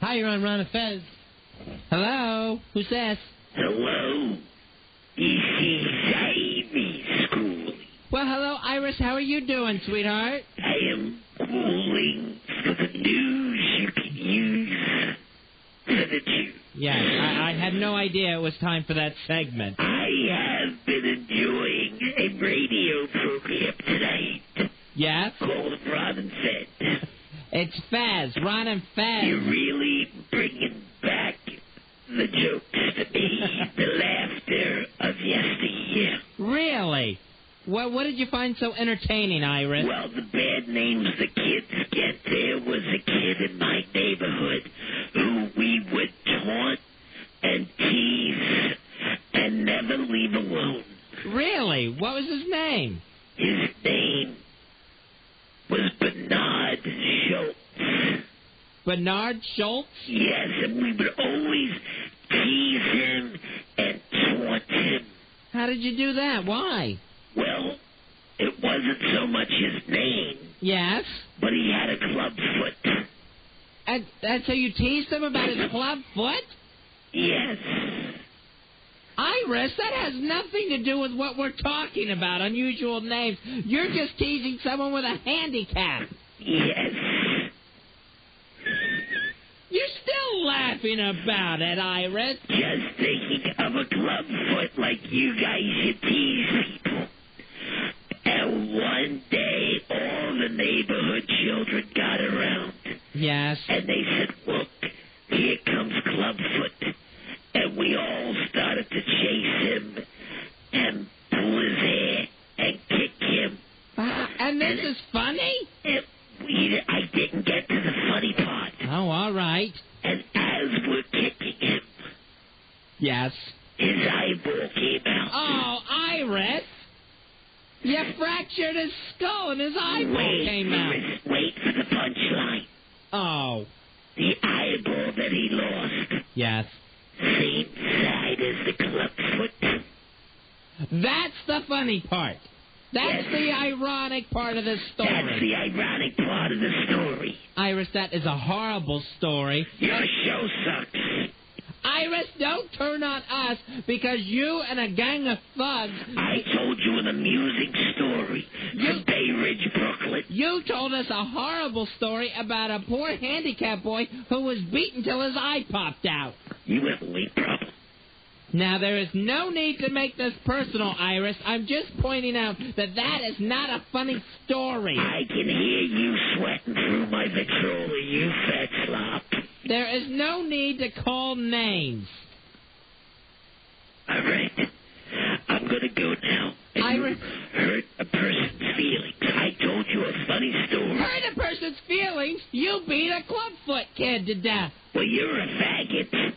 Hi, you're on Ron and Fez. Hello? Who's this? Hello? This is Ivy School. Well, hello, Iris. How are you doing, sweetheart? I am calling for the news you can use for the Jews. Yes, I had no idea it was time for that segment. I have been enjoying a radio program tonight. Yes? Called Ron and Fez. It's Fez, Ron and Fez. You're really bringing back the jokes to me, the laughter of yesteryear. Really? What did you find so entertaining, Iris? Well, the bad names the kids get. There was a kid in my neighborhood who we would taunt and tease and never leave alone. Really? What was his name? His name was Bernard Schultz. Bernard Schultz? Yes, and we would always tease him and taunt him. How did you do that? Why? Well, it wasn't so much his name. Yes? But he had a clubfoot. And so you teased him about his club foot? Yes. Iris, that has nothing to do with what we're talking about, unusual names. You're just teasing someone with a handicap. Yes. You're still laughing about it, Iris. Just thinking of a clubfoot like you guys should tease people. And one day, all the neighborhood children got around. Yes. And they said, look, here comes Clubfoot. And we all started to chase him and pull his hair and kick him. And this is funny? I didn't get to the funny part. Oh, all right. And as we're kicking him... Yes? His eyeball came out. Oh, Iris! You fractured his skull and his eyeball came out. Wait for the punchline. Oh. The eyeball that he lost. Yes. Same side as the clubfoot. That's the funny part. That's the ironic part of the story. That's the ironic part of the story. Iris, that is a horrible story. Your show sucks. Iris, don't turn on us because you and a gang of thugs... I told you an amusing story from Bay Ridge, Brooklyn. You told us a horrible story about a poor handicapped boy who was beaten till his eye popped out. You have a weight problem. Now, there is no need to make this personal, Iris. I'm just pointing out that that is not a funny story. I can hear you sweating through my Victrola, you fat slop. There is no need to call names. All right. I'm going to go now. Iris. Hurt a person's feelings. I told you a funny story. Hurt a person's feelings? You beat a clubfoot kid to death. Well, you're a faggot.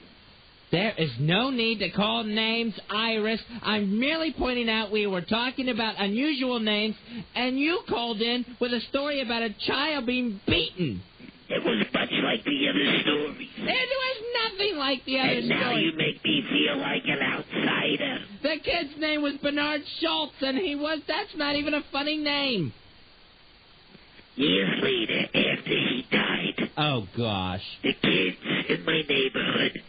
There is no need to call names, Iris. I'm merely pointing out we were talking about unusual names, and you called in with a story about a child being beaten. It was much like the other stories. It was nothing like the other stories. And now you make me feel like an outsider. The kid's name was Bernard Schultz, and that's not even a funny name. Years later, after he died... Oh, gosh. The kids in my neighborhood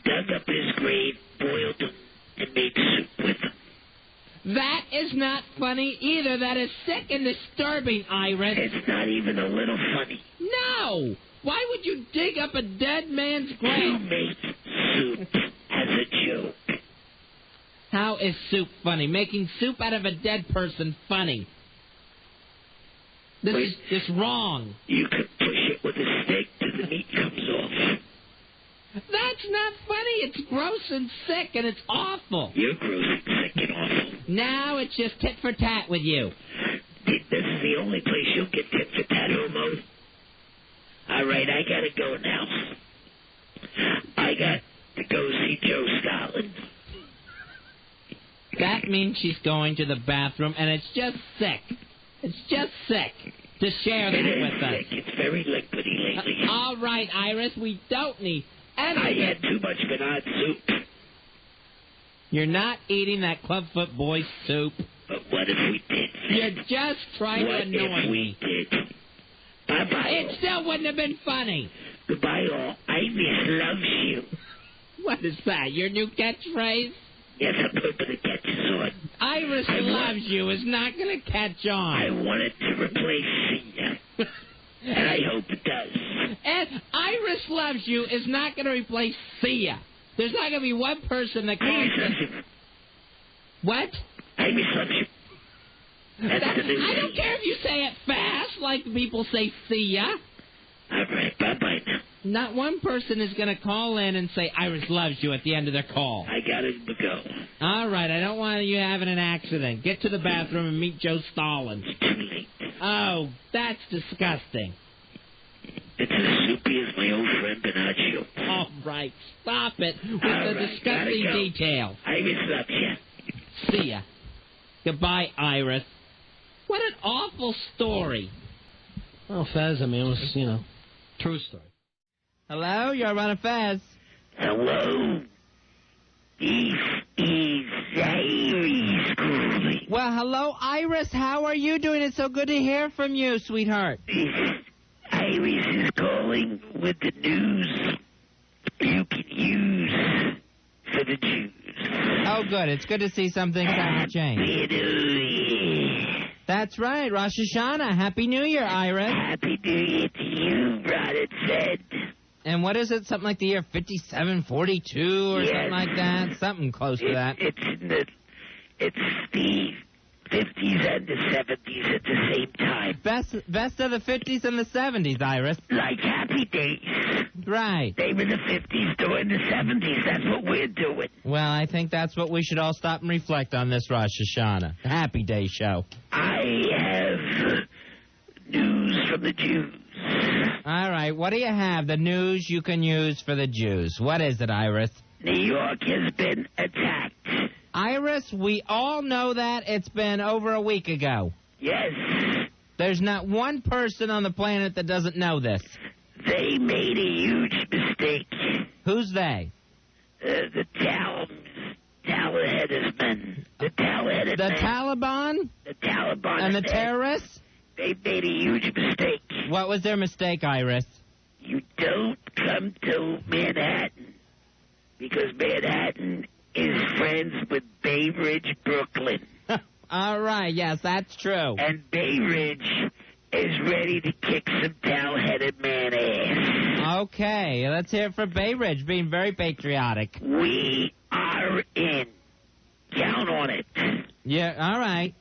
dug up his grave, boiled him, and made soup with him. That is not funny either. That is sick and disturbing, Iris. It's not even a little funny. No! Why would you dig up a dead man's grave? You make soup as a joke. How is soup funny? Making soup out of a dead person funny. This is wrong. You can push it with a stick till the meat comes off. That's not funny. It's gross and sick, and it's awful. You're gross and sick and awful. Now it's just tit for tat with you. This is the only place you'll get tit for tat, homo. All right, I gotta go now. I got to go see Joe Stalin. That means she's going to the bathroom, and it's just sick. It's just sick to share that with us. Sick. It's very liquidy lately. All right, Iris, we don't need anything. I had too much Bernard soup. You're not eating that clubfoot boy's soup. But what if we did? You're just trying to annoy me. What if we did? Bye-bye. It still wouldn't have been funny. Goodbye, all. I miss loves you. What is that, your new catchphrase? Yes, I'm hoping it catches on. Iris loves you is not going to catch on. I want it to replace Sia. And I hope it does. And Iris loves you is not going to replace Sia. There's not going to be one person that calls Iris loves you. What? Iris loves you. That's the new I don't thing. care if you say it fast like people say Sia. All right, bye-bye now. Not one person is going to call in and say Iris loves you at the end of their call. I gotta go. All right, I don't want you having an accident. Get to the bathroom and meet Joe Stalin. It's too late. Oh, that's disgusting. It's as soupy as my old friend Bernaccio. All right, stop it with All the right, disgusting gotta go. detail. Iris loves you. See ya. Goodbye, Iris. What an awful story. Well, Fez, I mean, it was, true story. Hello, you're on a Fez. Hello. This is Iris calling. Well, hello, Iris. How are you doing? It's so good to hear from you, sweetheart. Iris is calling with the news you can use for the Jews. Oh, good. It's good to see something kind of change. That's right. Rosh Hashanah. Happy New Year, Iris. Happy New Year to you, brother Fed. And what is it? Something like the year 5742 or something like that? Something close to that. It's the 50s and the 70s at the same time. Best of the 50s and the 70s, Iris. Like Happy Days. Right. They were the 50s during the 70s. That's what we're doing. Well, I think that's what we should all stop and reflect on this Rosh Hashanah. Happy Day show. I have news from the Jews. All right, what do you have? The news you can use for the Jews. What is it, Iris? New York has been attacked. Iris, we all know that. It's been over a week ago. Yes. There's not one person on the planet that doesn't know this. They made a huge mistake. Who's they? The Taliban men. The Taliban The men. Taliban? The Taliban And the men. terrorists? They made a huge mistake. What was their mistake, Iris? You don't come to Manhattan because Manhattan is friends with Bay Ridge, Brooklyn. All right, yes, that's true. And Bay Ridge is ready to kick some towel-headed man ass. Okay, let's hear it for Bay Ridge being very patriotic. We are in. Count on it. Yeah, all right.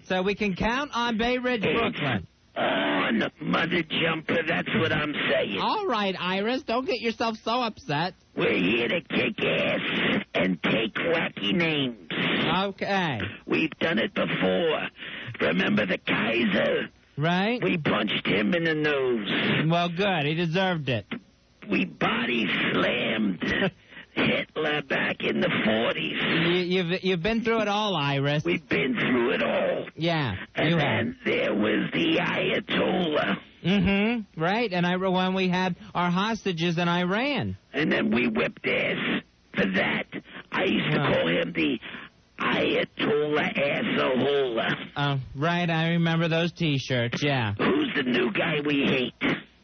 So we can count on Bay Ridge, Brooklyn. On, mother jumper, that's what I'm saying. All right, Iris, don't get yourself so upset. We're here to kick ass and take wacky names. Okay. We've done it before. Remember the Kaiser? Right? We punched him in the nose. Well, good. He deserved it. We body slammed Hitler back in the 40s. You've been through it all, Iris. We've been through it all. Yeah, And you have. then there was the Ayatollah. Mm-hmm. Right. And when we had our hostages in Iran. And then we whipped ass for that. I used to call him the Ayatollah Assahola. Right. I remember those T-shirts. Yeah. Who's the new guy we hate?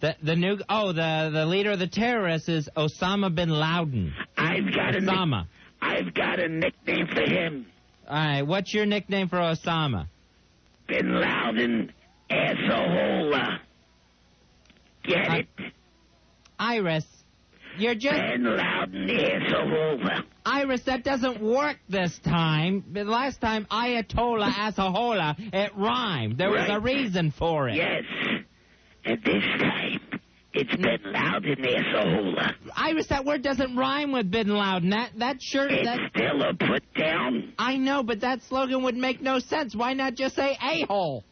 The leader of the terrorists is Osama bin Laden. I've got a nickname for him. All right. What's your nickname for Osama? Bin Laden Assahola. Get it? Iris, you're just... Bin Laden Assahola. Iris, that doesn't work this time. The last time, Ayatollah Assahola, it rhymed. There was a reason for it. Yes. And this time, it's Bin Laden Assahola. Iris, that word doesn't rhyme with Bin Laden. That shirt... It's still a put down. I know, but that slogan would make no sense. Why not just say a-hole?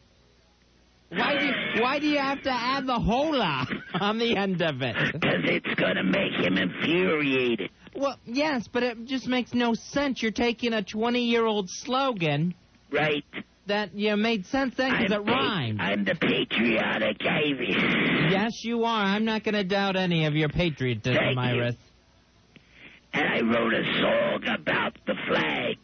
Why do you have to add the hola on the end of it? Because it's going to make him infuriated. Well, yes, but it just makes no sense. You're taking a 20-year-old slogan... Right. That made sense then because it rhymed. I'm the patriotic Iris. Yes, you are. I'm not going to doubt any of your patriotism, Thank you. Iris. And I wrote a song about the flag.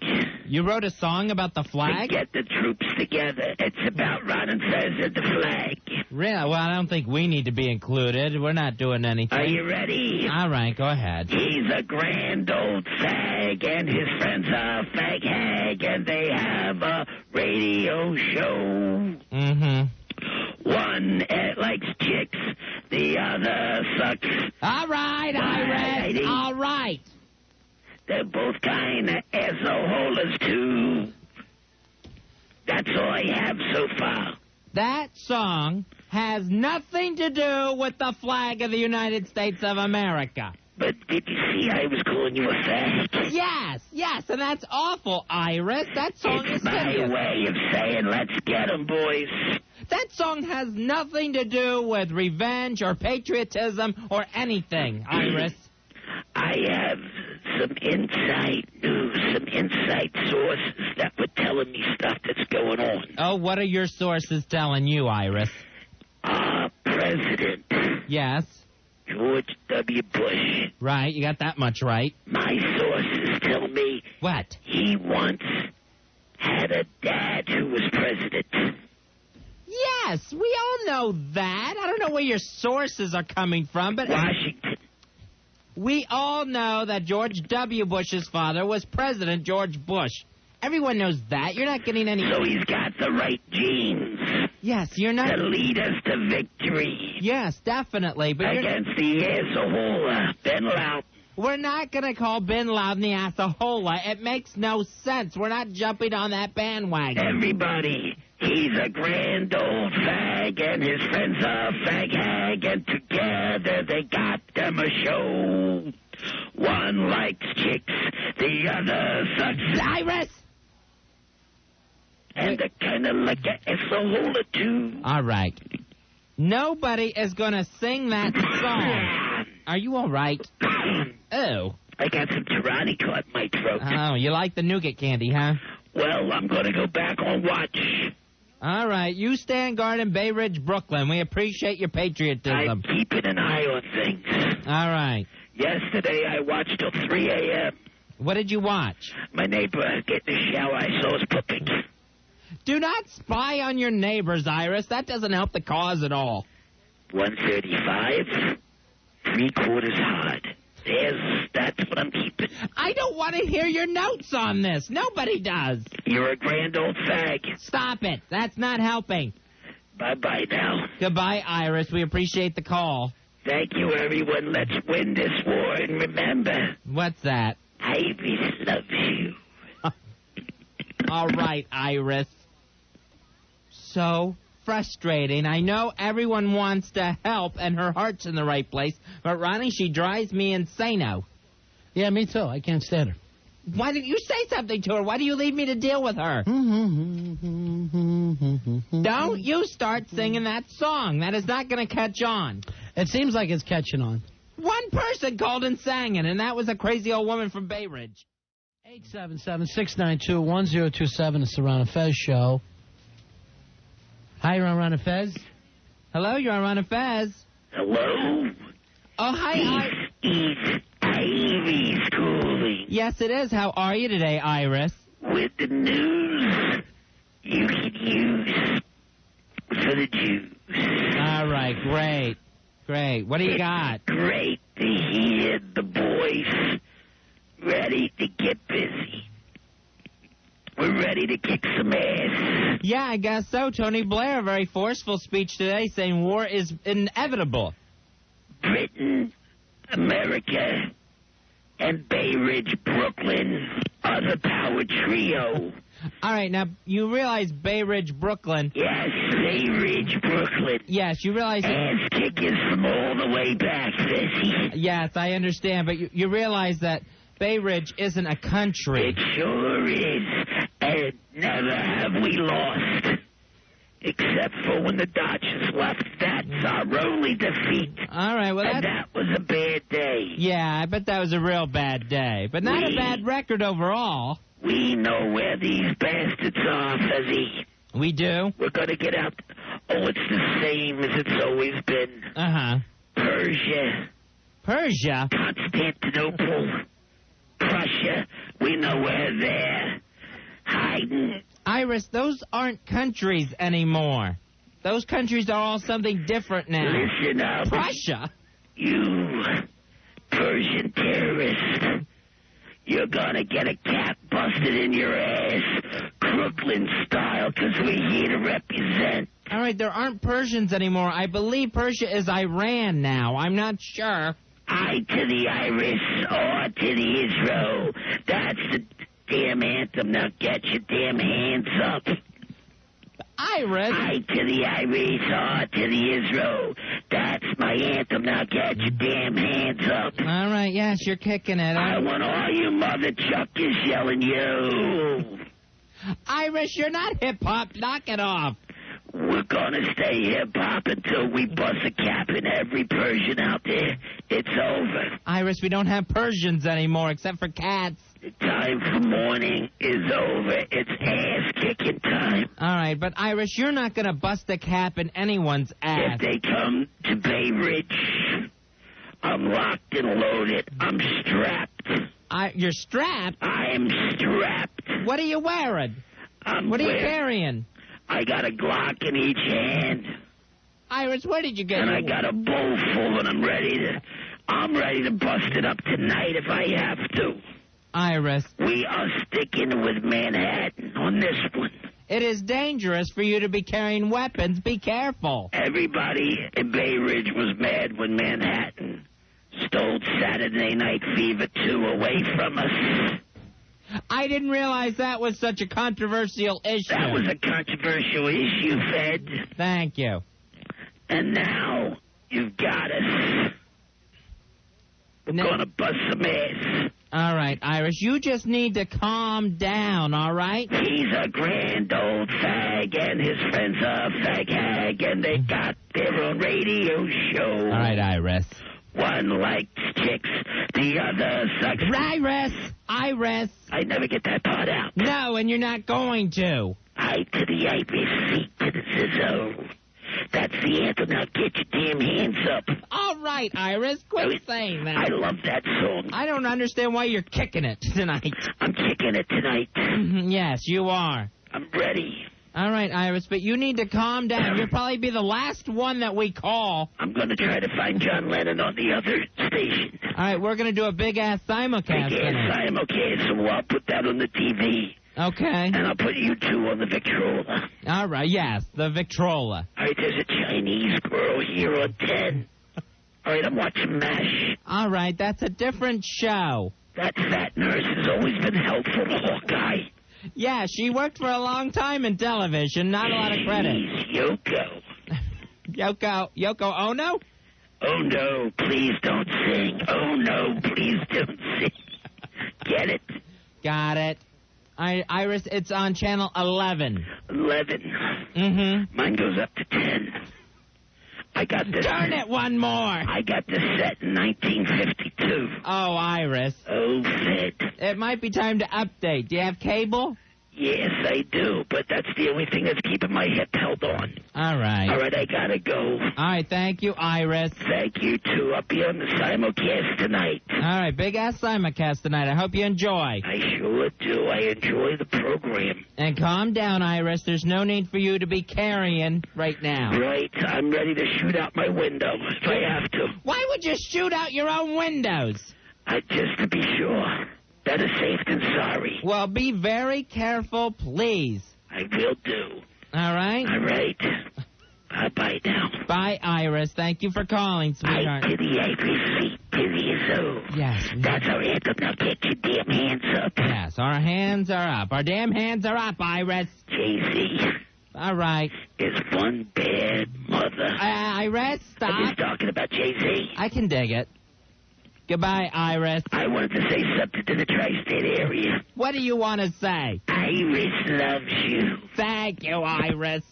You wrote a song about the To flag? get the troops together. It's about Ron and Fez and the flag. Really? Well, I don't think we need to be included. We're not doing anything. Are you ready? All right, go ahead. He's a grand old fag, and his friends are fag hag, and they have a radio show. Mm-hmm. One likes chicks, the other sucks. All right, Iris. All right. They're both kind of assholes, too. That's all I have so far. That song has nothing to do with the flag of the United States of America. But did you see I was calling you a fag? Yes, and that's awful, Iris. That song It's is my hideous. way of saying, let's get 'em, boys. That song has nothing to do with revenge or patriotism or anything, Iris. I have some inside news, some inside sources that were telling me stuff that's going on. Oh, what are your sources telling you, Iris? Our president, Yes. George W. Bush, Right, you got that much right. my sources tell me What? he once had a dad who was president. Yes, we all know that. I don't know where your sources are coming from, but Washington. we all know that George W. Bush's father was President George Bush. Everyone knows that. You're not getting any... So he's got the right genes Yes, you're not... to lead us to victory Yes, definitely, but you're... against the asshole, Ben Loud. We're not going to call Bin Laden the assahola. It makes no sense. We're not jumping on that bandwagon. Everybody, he's a grand old fag, and his friends are fag hag, and together they got them a show. One likes chicks, the other sucks. Iris! And they're kind of like an asshole, too. All right. Nobody is going to sing that song. Are you all right? Oh. I got some Patriotic caught in my throat. Oh, you like the nougat candy, huh? Well, I'm going to go back on watch. All right. You stand guard in Bay Ridge, Brooklyn. We appreciate your patriotism. I'm keeping an eye on things. All right. Yesterday, I watched till 3 a.m. What did you watch? My neighbor getting a shower. I saw his pooping. Do not spy on your neighbors, Iris. That doesn't help the cause at all. 135, 3/4 hard. That's what I'm keeping. I don't want to hear your notes on this. Nobody does. You're a grand old fag. Stop it. That's not helping. Bye-bye now. Goodbye, Iris. We appreciate the call. Thank you, everyone. Let's win this war. And remember, What's that? Iris loves you. All right, Iris. So frustrating. I know everyone wants to help and her heart's in the right place, but Ronnie, she drives me insane-o. Yeah, me too. I can't stand her. Why didn't you say something to her? Why do you leave me to deal with her? Don't you start singing that song. That is not going to catch on. It seems like it's catching on. One person called and sang it, and that was a crazy old woman from Bay Ridge. 877-692-1027. It's the Ron and Fez show. Hi, Ron and Fez. Hello, you're on Ron and Fez. Hello? Oh, hi, It's Iris calling. Yes, it is. How are you today, Iris? With the news you can use for the Jews. All right, great. Great. What do you got? Great to hear the boys ready to get busy. We're ready to kick some ass. Yeah, I guess so. Tony Blair, a very forceful speech today saying war is inevitable. Britain, America, and Bay Ridge, Brooklyn are the power trio. All right, now, you realize Bay Ridge, Brooklyn. Yes, Bay Ridge, Brooklyn. Yes, you realize... Ass kickers from all the way back, Fessy. Yes, I understand, but you realize that Bay Ridge isn't a country. It sure is. And never have we lost. Except for when the Dodgers left. That's our only defeat. All right, well, And that was a bad day. Yeah, I bet that was a real bad day. But not a bad record overall. We know where these bastards are, Fuzzy. We do? We're going to get out. Oh, it's the same as it's always been. Uh-huh. Persia. Persia? Constantinople. Prussia. We know where they're hiding. Iris, those aren't countries anymore. Those countries are all something different now. Listen up. Prussia? You Persian terrorist. You're gonna get a cap busted in your ass, Crooklyn style, 'cause we're here to represent. All right, there aren't Persians anymore. I believe Persia is Iran now. I'm not sure. I to the Irish, or to the Israel. That's the damn anthem. Now get your damn hands up. Iris? I to the Irish, or to the Israel. That's my anthem. Now get your damn hands up. All right, yes, you're kicking it. I want all you mother chuckers yelling, you. Iris, you're not hip-hop. Knock it off. We're gonna stay hip-hop until we bust a cap in every Persian out there. It's over. Iris, we don't have Persians anymore except for cats. The time for mourning is over. It's ass-kicking time. All right, but Iris, you're not going to bust a cap in anyone's ass. If they come to Bay Ridge, I'm locked and loaded. I'm strapped. You're strapped? I am strapped. What are you wearing? What are you carrying? I got a Glock in each hand. Iris, where did you get And it? I got a bowl full, and I'm ready to bust it up tonight if I have to. Iris. We are sticking with Manhattan on this one. It is dangerous for you to be carrying weapons. Be careful. Everybody in Bay Ridge was mad when Manhattan stole Saturday Night Fever 2 away from us. I didn't realize that was such a controversial issue. That was a controversial issue, Fed. Thank you. And now you've got us. We're going to bust some ass. All right, Iris, you just need to calm down, all right? He's a grand old fag, and his friends are fag hag, and they got their own radio show. All right, Iris. One likes chicks, the other sucks. Iris! I never get that part out. No, and you're not going to. I to the Irish, C to the Zizzo. That's the anthem. Now get your damn hands up. All right, Iris, quit saying that. I love that song. I don't understand why you're kicking it tonight. I'm kicking it tonight. Yes, you are. I'm ready. All right, Iris, but you need to calm down. You'll probably be the last one that we call. I'm going to try to find John Lennon on the other station. All right, we're going to do a big-ass simulcast. Big-ass simulcast, so I'll put that on the TV. Okay. And I'll put you two on the Victrola. All right, yes, the Victrola. All right, there's a Chinese girl here on 10. All right, I'm watching MASH. All right, that's a different show. That fat nurse has always been helpful to Hawkeye. Yeah, she worked for a long time in television. Not a lot of credit. Yoko. Yoko Ono? Oh, no, please don't sing. Oh, no, please don't sing. Get it? Got it. Iris, it's on channel 11. 11. Mm-hmm. Mine goes up to 10. I got this. Turn it one more. I got this set in 1952. Oh, Iris. Oh, Fed. It might be time to update. Do you have cable? Yes, I do, but that's the only thing that's keeping my hip held on. All right. All right, I gotta go. All right, thank you, Iris. Thank you, too. I'll be on the simulcast tonight. All right, big-ass simulcast tonight. I hope you enjoy. I sure do. I enjoy the program. And calm down, Iris. There's no need for you to be carrying right now. Right. I'm ready to shoot out my window if I have to. Why would you shoot out your own windows? Just to be sure. Better safe than sorry. Well, be very careful, please. I will do. All right? All right. Bye-bye now. Bye, Iris. Thank you for calling, sweetheart. I to the Irish, to the Zoo. Yes. That's our anthem. Now get your damn hands up. Yes, our hands are up. Our damn hands are up, Iris. Jay-Z. All right. Is one bad mother. Iris, stop. I'm just talking about Jay-Z. I can dig it. Goodbye, Iris. I wanted to say something to the tri-state area. What do you want to say? Iris loves you. Thank you, Iris.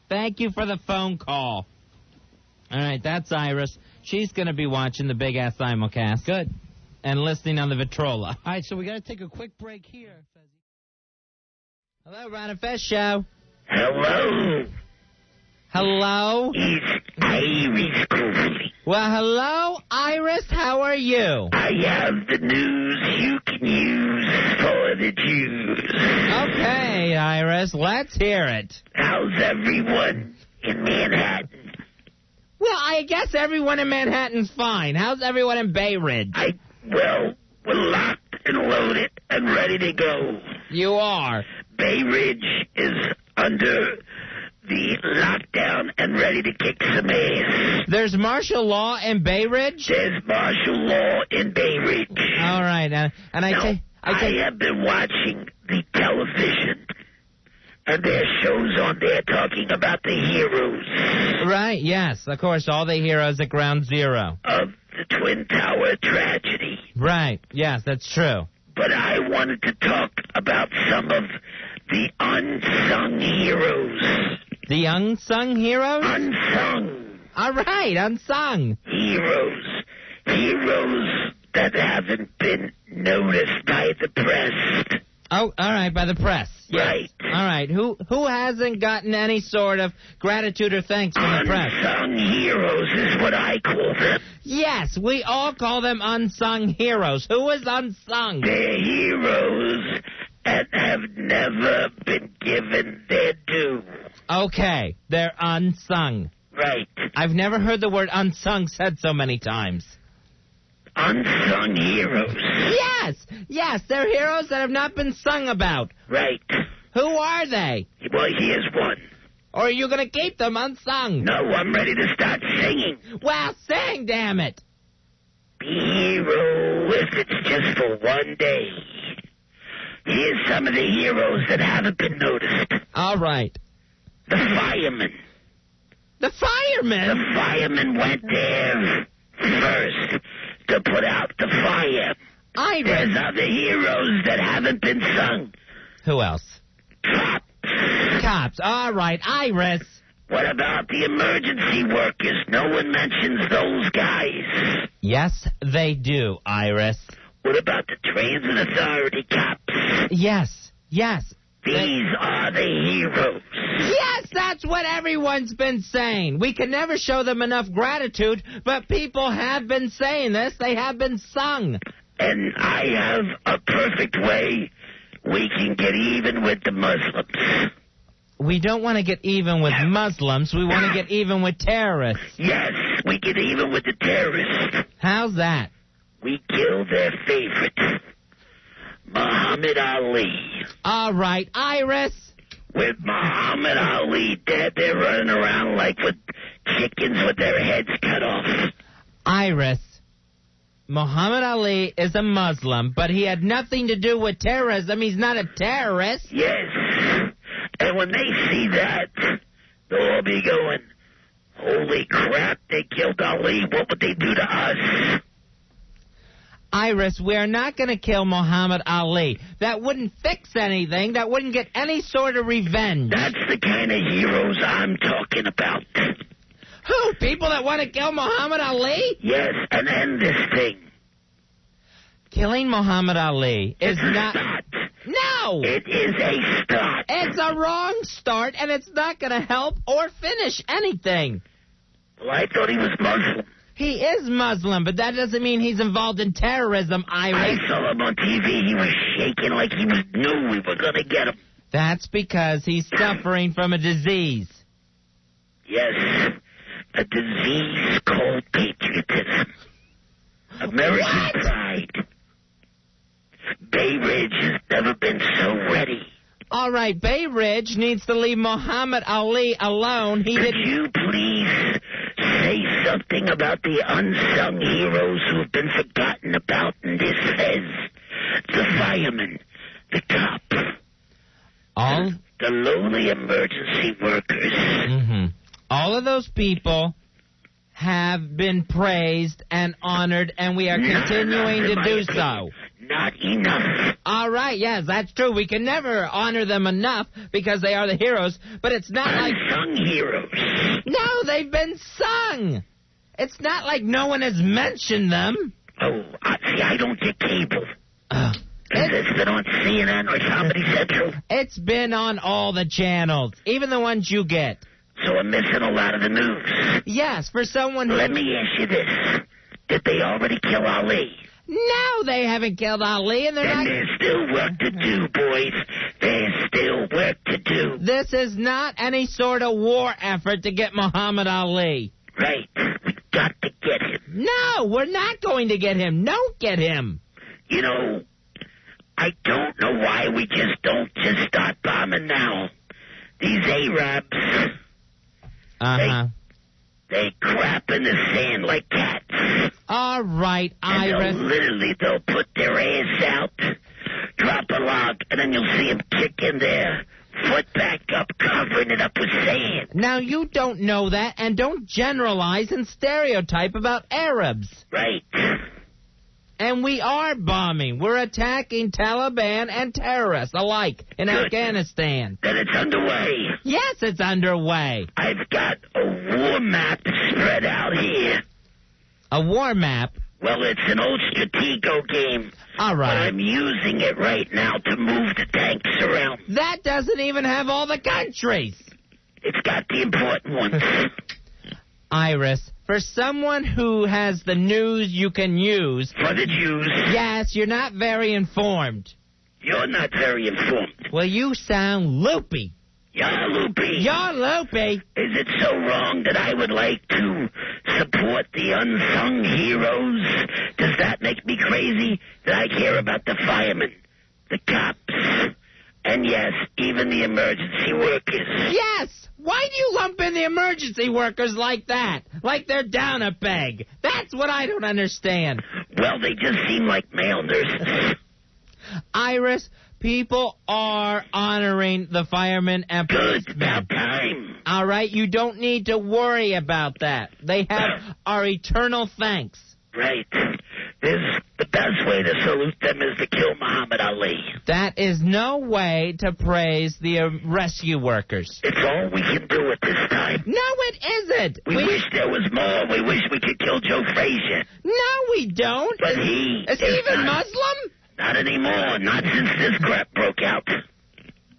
Thank you for the phone call. All right, that's Iris. She's going to be watching the big-ass simulcast. Good. And listening on the Victrola. All right, so we got to take a quick break here. Hello, Ron and Fez Show. Hello. Hello? It's Iris calling. Well, hello, Iris. How are you? I have the news you can use for the Jews. Okay, Iris. Let's hear it. How's everyone in Manhattan? Well, I guess everyone in Manhattan's fine. How's everyone in Bay Ridge? Well, we're locked and loaded and ready to go. You are. Bay Ridge is under the lockdown and ready to kick some ass. There's martial law in Bay Ridge? There's martial law in Bay Ridge. All right. And I have been watching the television, and there are shows on there talking about the heroes. Right, yes. Of course, all the heroes at Ground Zero. Of the Twin Tower tragedy. Right, yes, that's true. But I wanted to talk about some of the unsung heroes. The unsung heroes? Unsung. All right, unsung. Heroes. Heroes that haven't been noticed by the press. Oh, all right, by the press. Yes. Right. All right, who hasn't gotten any sort of gratitude or thanks from the press? Unsung heroes is what I call them. Yes, we all call them unsung heroes. Who is unsung? They're heroes and have never been given their due. Okay, they're unsung. Right. I've never heard the word unsung said so many times. Unsung heroes. Yes, they're heroes that have not been sung about. Right. Who are they? Well, here's one. Or are you going to keep them unsung? No, I'm ready to start singing. Well, sing, damn it. Be hero if it's just for one day. Here's some of the heroes that haven't been noticed. All right. The firemen. The firemen? The firemen went there first to put out the fire. There's other heroes that haven't been sung. Who else? Cops. Cops. All right, Iris. What about the emergency workers? No one mentions those guys. Yes, they do, Iris. What about the transit authority cops? Yes. These are the heroes. Yes, that's what everyone's been saying. We can never show them enough gratitude, but people have been saying this. They have been sung. And I have a perfect way we can get even with the Muslims. We don't want to get even with Muslims. We want to get even with terrorists. Yes, we get even with the terrorists. How's that? We kill their favorite, Muhammad Ali. All right, Iris. With Muhammad Ali dead, they're running around like with chickens with their heads cut off. Iris, Muhammad Ali is a Muslim, but he had nothing to do with terrorism. He's not a terrorist. Yes. And when they see that, they'll all be going, holy crap, they killed Ali. What would they do to us? Iris, we are not going to kill Muhammad Ali. That wouldn't fix anything. That wouldn't get any sort of revenge. That's the kind of heroes I'm talking about. Who? People that want to kill Muhammad Ali? Yes, and end this thing. Killing Muhammad Ali is not... Start. No! It is a start. It's a wrong start, and it's not going to help or finish anything. Well, I thought he was Muslim. He is Muslim, but that doesn't mean he's involved in terrorism, Iris. I saw him on TV. He was shaking like he knew we were going to get him. That's because he's suffering from a disease. Yes, a disease called patriotism. American pride. Bay Ridge has never been so ready. All right, Bay Ridge needs to leave Muhammad Ali alone. Could you please say something about the unsung heroes who've been forgotten about in this says? The firemen, the cop, the lowly emergency workers. Mm-hmm. All of those people have been praised and honored, and we are continuing to do so. Not enough. All right, yes, that's true. We can never honor them enough because they are the heroes, but it's not like... Unsung heroes. No, they've been sung. It's not like no one has mentioned them. Oh, see, I don't get cable. Has this been on CNN or Comedy Central? It's been on all the channels, even the ones you get. So are missing a lot of the news. Yes, for someone who... Let me ask you this. Did they already kill Ali? No, they haven't killed Ali, and they're Then not... there's still work to do, boys. There's still work to do. This is not any sort of war effort to get Muhammad Ali. Right. We got to get him. No, we're not going to get him. Don't get him. You know, I don't know why we don't start bombing now. These Arabs, they crap in the sand like cats. All right, Iris. They'll put their ass out, drop a log, and then you'll see them kicking their foot back up, covering it up with sand. Now, you don't know that, and don't generalize and stereotype about Arabs. Right. And we are bombing. We're attacking Taliban and terrorists alike in Afghanistan. Then it's underway. Yes, it's underway. I've got a war map spread out here. A war map? Well, it's an old Stratego game. All right. But I'm using it right now to move the tanks around. That doesn't even have all the countries. It's got the important ones. Iris, for someone who has the news you can use... For the Jews. Yes, you're not very informed. You're not very informed. Well, you sound loopy. You're loopy. You're loopy. Is it so wrong that I would like to support the unsung heroes? Does that make me crazy that I care about the firemen, the cops, and yes, even the emergency workers? Yes! Why do you lump in the emergency workers like that? Like they're down a peg. That's what I don't understand. Well, they just seem like male nurses. Iris, people are honoring the firemen and policemen. Good, about time. All right, you don't need to worry about that. They have our eternal thanks. Right. The best way to salute them is to kill Muhammad Ali. That is no way to praise the rescue workers. It's all we can do at this time. No, it isn't. We wish there was more. We wish we could kill Joe Frazier. No, we don't. But he... Is he even Muslim? Not anymore. Not since this crap broke out.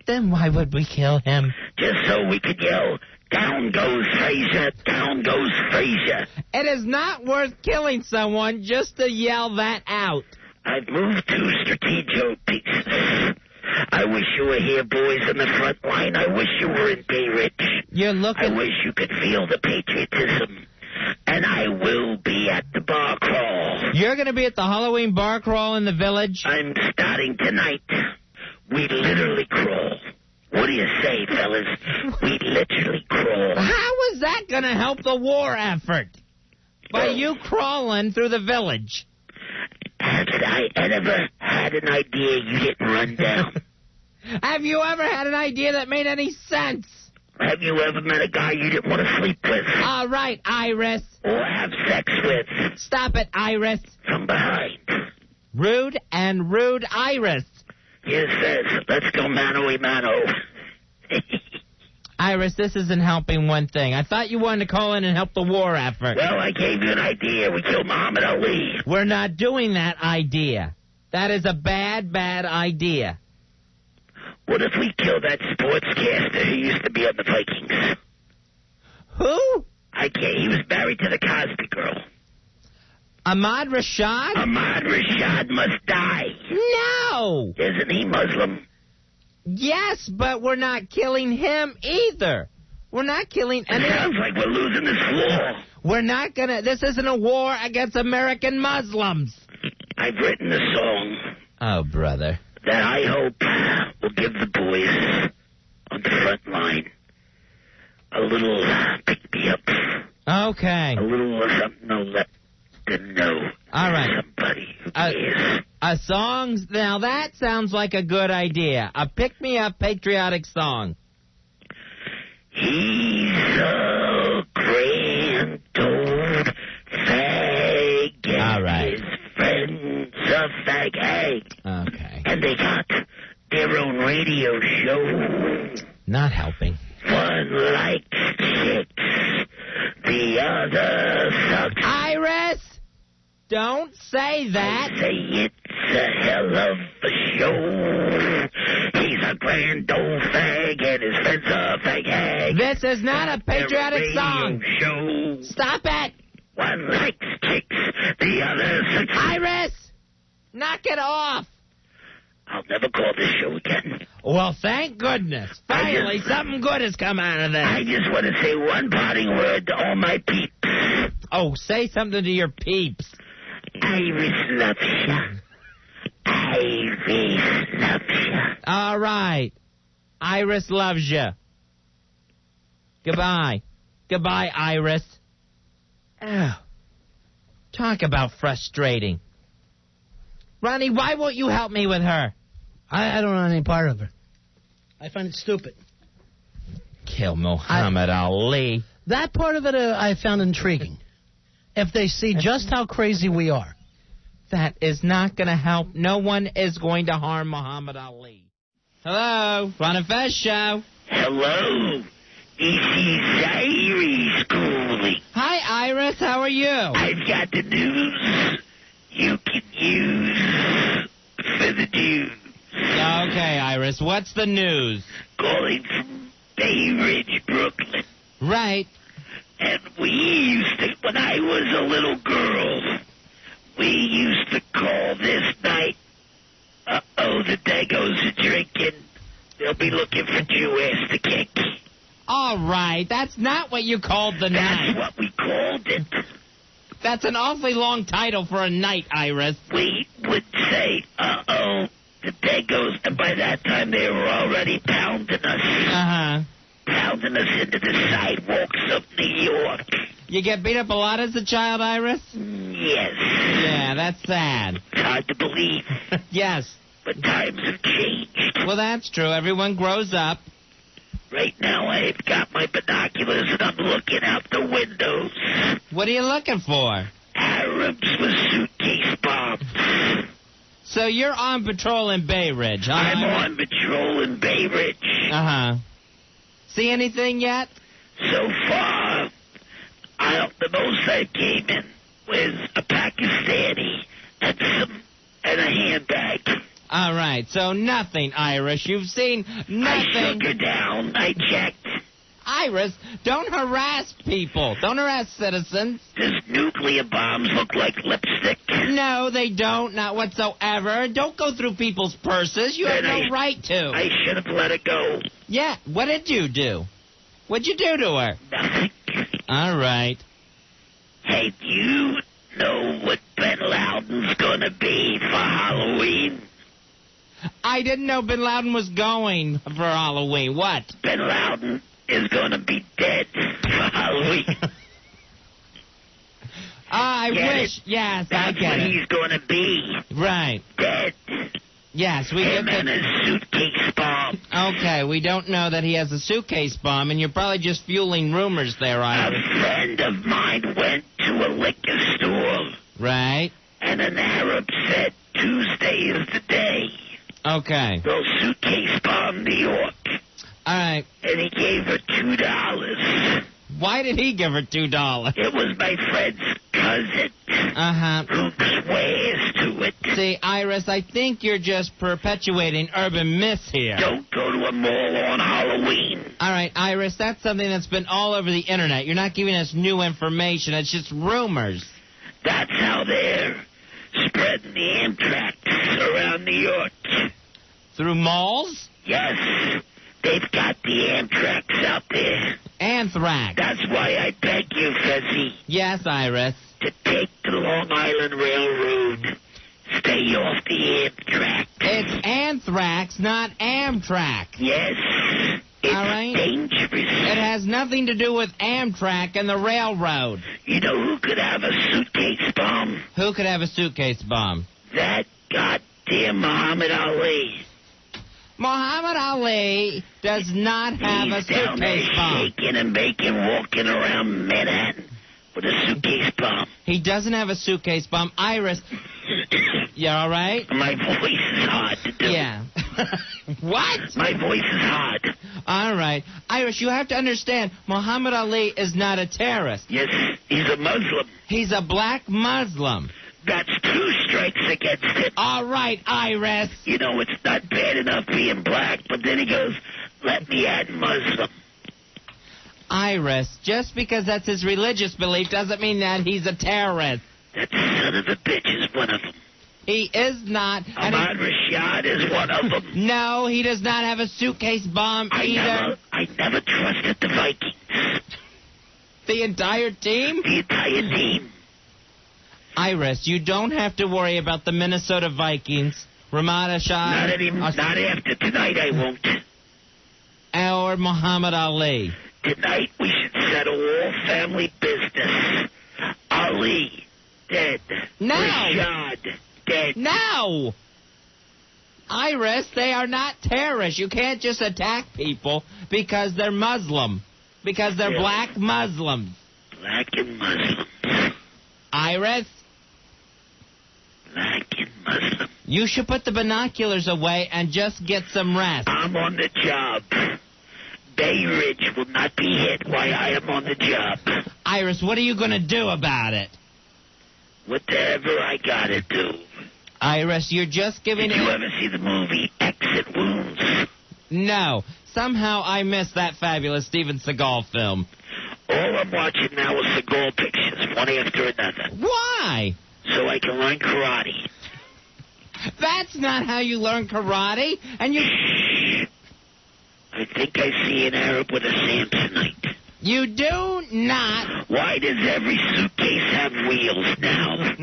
Then why would we kill him? Just so we could yell, down goes Frazier, down goes Frazier. It is not worth killing someone just to yell that out. I've moved 2 Stratego pieces. I wish you were here, boys, in the front line. I wish you were in Bay Ridge. You're looking... I wish you could feel the patriotism. And I will be at the bar crawl. You're going to be at the Halloween bar crawl in the village? I'm starting tonight. We literally crawl. What do you say, fellas? We literally crawl. How is that going to help the war effort? By you crawling through the village. Have I ever had an idea you didn't run down? Have you ever had an idea that made any sense? Have you ever met a guy you didn't want to sleep with? All right, Iris. Or have sex with? Stop it, Iris. From behind. Rude and rude Iris. Yes, says, let's go mano-y-mano. Iris, this isn't helping one thing. I thought you wanted to call in and help the war effort. Well, I gave you an idea. We killed Muhammad Ali. We're not doing that idea. That is a bad, bad idea. What if we kill that sportscaster who used to be on the Vikings? Who? He was married to the Cosby girl. Ahmad Rashad? Ahmad Rashad must die. No! Isn't he Muslim? Yes, but we're not killing him either. We're not killing any... It sounds like we're losing this war. We're not gonna... This isn't a war against American Muslims. I've written a song. Oh, brother. That I hope will give the boys on the front line a little pick-me-up. Okay. A little something to let them know. All right. Somebody who cares. A song... Now, that sounds like a good idea. A pick-me-up patriotic song. He's a grand old fag. All right. His friend's a fag. Hey. Okay. And they got their own radio show. Not helping. One likes chicks, the other sucks. Iris! Don't say that. I say it a hell of a show. He's a grand old fag, and his friends a fag hag. This is not a patriotic song. Show. Stop it. One likes chicks, the other sucks. Iris! Knock it off. I'll never call this show again. Well, thank goodness. Finally, something good has come out of this. I just want to say one parting word to all my peeps. Oh, say something to your peeps. Iris loves ya. Iris loves ya. All right. Iris loves you. Goodbye. Goodbye, Iris. Oh, talk about frustrating. Ronnie, why won't you help me with her? I don't know any part of her. I find it stupid. Kill Muhammad Ali. That part of it I found intriguing. If they see just how crazy we are. That is not going to help. No one is going to harm Muhammad Ali. Hello, Ron and Fez show. Hello. This is Iris calling. Hi, Iris. How are you? I've got the news you can use for the Jews. Okay, Iris. What's the news? Calling from Bay Ridge, Brooklyn. Right. And we used to, when I was a little girl, we used to call this night, the Dagos are drinking. They'll be looking for Jew-ass to kick. All right. That's not what you called the night. That's what we called it. That's an awfully long title for a night, Iris. We would say, the Dagos, and by that time they were already pounding us. Uh-huh. Pounding us into the sidewalks of New York. You get beat up a lot as a child, Iris? Yes. Yeah, that's sad. It's hard to believe. Yes. But times have changed. Well, that's true. Everyone grows up. Right now I've got my binoculars and I'm looking out the windows. What are you looking for? Arabs with suitcase bombs. So you're on patrol in Bay Ridge, huh? I'm on patrol in Bay Ridge. Uh-huh. See anything yet? So far, the most I came in was a Pakistani and a handbag. All right, so nothing, Iris. You've seen nothing. I shook her down. I checked. Iris, don't harass people. Don't harass citizens. Does nuclear bombs look like lipstick? No, they don't. Not whatsoever. Don't go through people's purses. You have no right to. I should have let her go. Yeah, what did you do? What'd you do to her? Nothing. All right. Hey, do you know what Bin Laden's gonna be for Halloween? I didn't know Bin Laden was going for Halloween. What? Bin Laden is gonna be dead for Halloween. I wish. It? Yes, That's I get what it. he's gonna be. Right. Dead. Yes, we Him get and the... a suitcase bomb. Okay, we don't know that he has a suitcase bomb, and you're probably just fueling rumors there, A Iris. friend of mine went to a liquor store, Right. and an Arab said Tuesday is the day. Okay. They'll suitcase bomb New York. All right. And he gave her $2. Why did he give her $2? It was my friend's cousin Uh-huh. who swears to it. See, Iris, I think you're just perpetuating urban myths here. Don't go to a mall on Halloween. All right, Iris, that's something that's been all over the Internet. You're not giving us new information. It's just rumors. That's how they're spreading the anthrax around New York. Through malls? Yes, they've got the anthrax out there. Anthrax. That's why I beg you, Fezzy, Yes, Iris. to take the Long Island Railroad. Stay off the anthrax. It's anthrax, not Amtrak. Yes, it's All right. dangerous. It has nothing to do with Amtrak and the railroad. You know who could have a suitcase bomb? Who could have a suitcase bomb? That goddamn Muhammad Ali. Muhammad Ali does not have a He's down suitcase there bomb. shaking and baking, walking around Manhattan with a suitcase bomb. He doesn't have a suitcase bomb. Iris, you all right? My voice is hard to do. Yeah. What? My voice is hard. All right. Iris, you have to understand, Muhammad Ali is not a terrorist. Yes, he's a Muslim. He's a black Muslim. That's too strikes against it. All right, Iris. You know, it's not bad enough being black, but then he goes, let me add Muslim. Iris, just because that's his religious belief doesn't mean that he's a terrorist. That son of a bitch is one of them. He is not. Ahmad Rashad is one of them. No, he does not have a suitcase bomb either. I never trusted the Vikings. The entire team? The entire team. Iris, you don't have to worry about the Minnesota Vikings. Ramada Shah. Not after tonight, I won't. Or Muhammad Ali. Tonight we should settle all family business. Ali, dead. No. Rashad, dead. No! Iris, they are not terrorists. You can't just attack people because they're Muslim. Because they're black Muslims. Black and Muslim. Iris? Black and Muslim. You should put the binoculars away and just get some rest. I'm on the job. Bay Ridge will not be hit while I am on the job. Iris, what are you going to do about it? Whatever I gotta do. Iris, you're just giving Did you ever see the movie Exit Wounds? No. Somehow I missed that fabulous Steven Seagal film. All I'm watching now is Seagal pictures, one after another. Why? So I can learn karate. That's not how you learn karate. And you... I think I see an Arab with a Samsonite. You do not. Why does every suitcase have wheels now?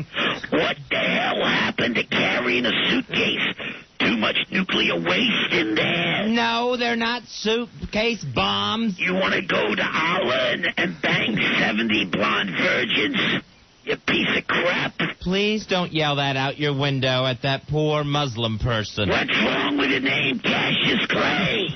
What the hell happened to carrying a suitcase? Too much nuclear waste in there? No, they're not suitcase bombs. You want to go to Allah and bang 70 blonde virgins? You piece of crap. Please don't yell that out your window at that poor Muslim person. What's wrong with the name Cassius Clay?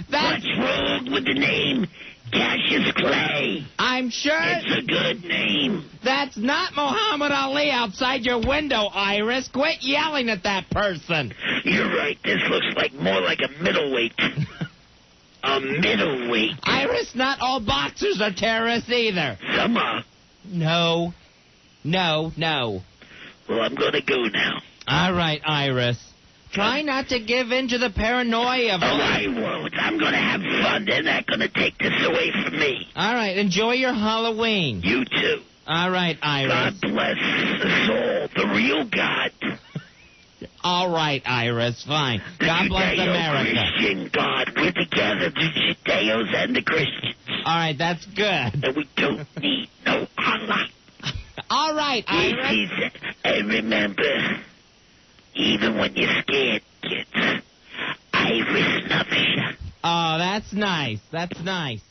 What's wrong with the name Cassius Clay? I'm sure... It's a good name. That's not Muhammad Ali outside your window, Iris. Quit yelling at that person. You're right. This looks more like a middleweight. A middleweight. Iris, not all boxers are terrorists either. Some are. No. No, no. Well, I'm going to go now. All right, Iris. Try not to give in to the paranoia of... Oh, I won't. I'm going to have fun. They're not going to take this away from me. All right, enjoy your Halloween. You too. All right, Iris. God bless us all. The real God. All right, Iris, fine. God bless America. Christian God. We're together, the Judeos and the Christians. All right, that's good. And we don't need no Allah. All right, Iris. And remember... Even when you're scared, kids, Iris loves you. Oh, that's nice. That's nice.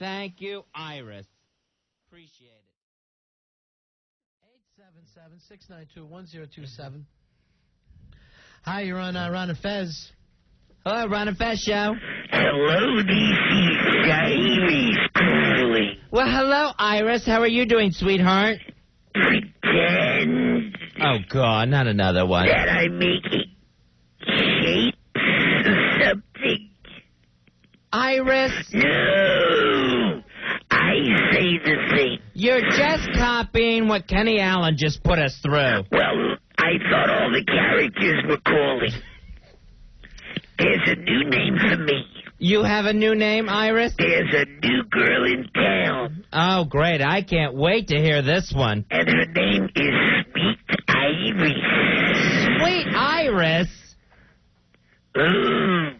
Thank you, Iris. Appreciate it. 877-692-1027. Hi, you're on Ron and Fez. Hello, Ron and Fez show. Hello, DC. Iris calling. Well, hello, Iris. How are you doing, sweetheart? Pretend. Oh, God, not another one. That I'm making shapes or something. Iris? No. I say the thing. You're just copying what Kenny Allen just put us through. Well, I thought all the characters were calling. There's a new name for me. You have a new name, Iris? There's a new girl in town. Oh, great. I can't wait to hear this one. And her name is Sweet Iris. Sweet Iris? Ooh.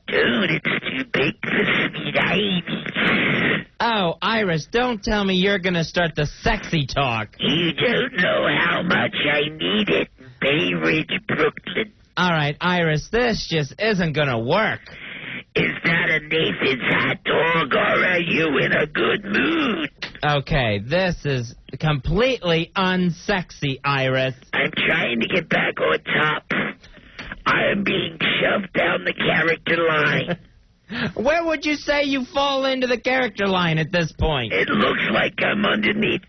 Dude, it's too big for Sweet Iris. Oh, Iris, don't tell me you're going to start the sexy talk. You don't know how much I need it in Bay Ridge, Brooklyn. All right, Iris, this just isn't going to work. Is that a Nathan's hot dog, or are you in a good mood? Okay, this is completely unsexy, Iris. I'm trying to get back on top. I am being shoved down the character line. Where would you say you fall into the character line at this point? It looks like I'm underneath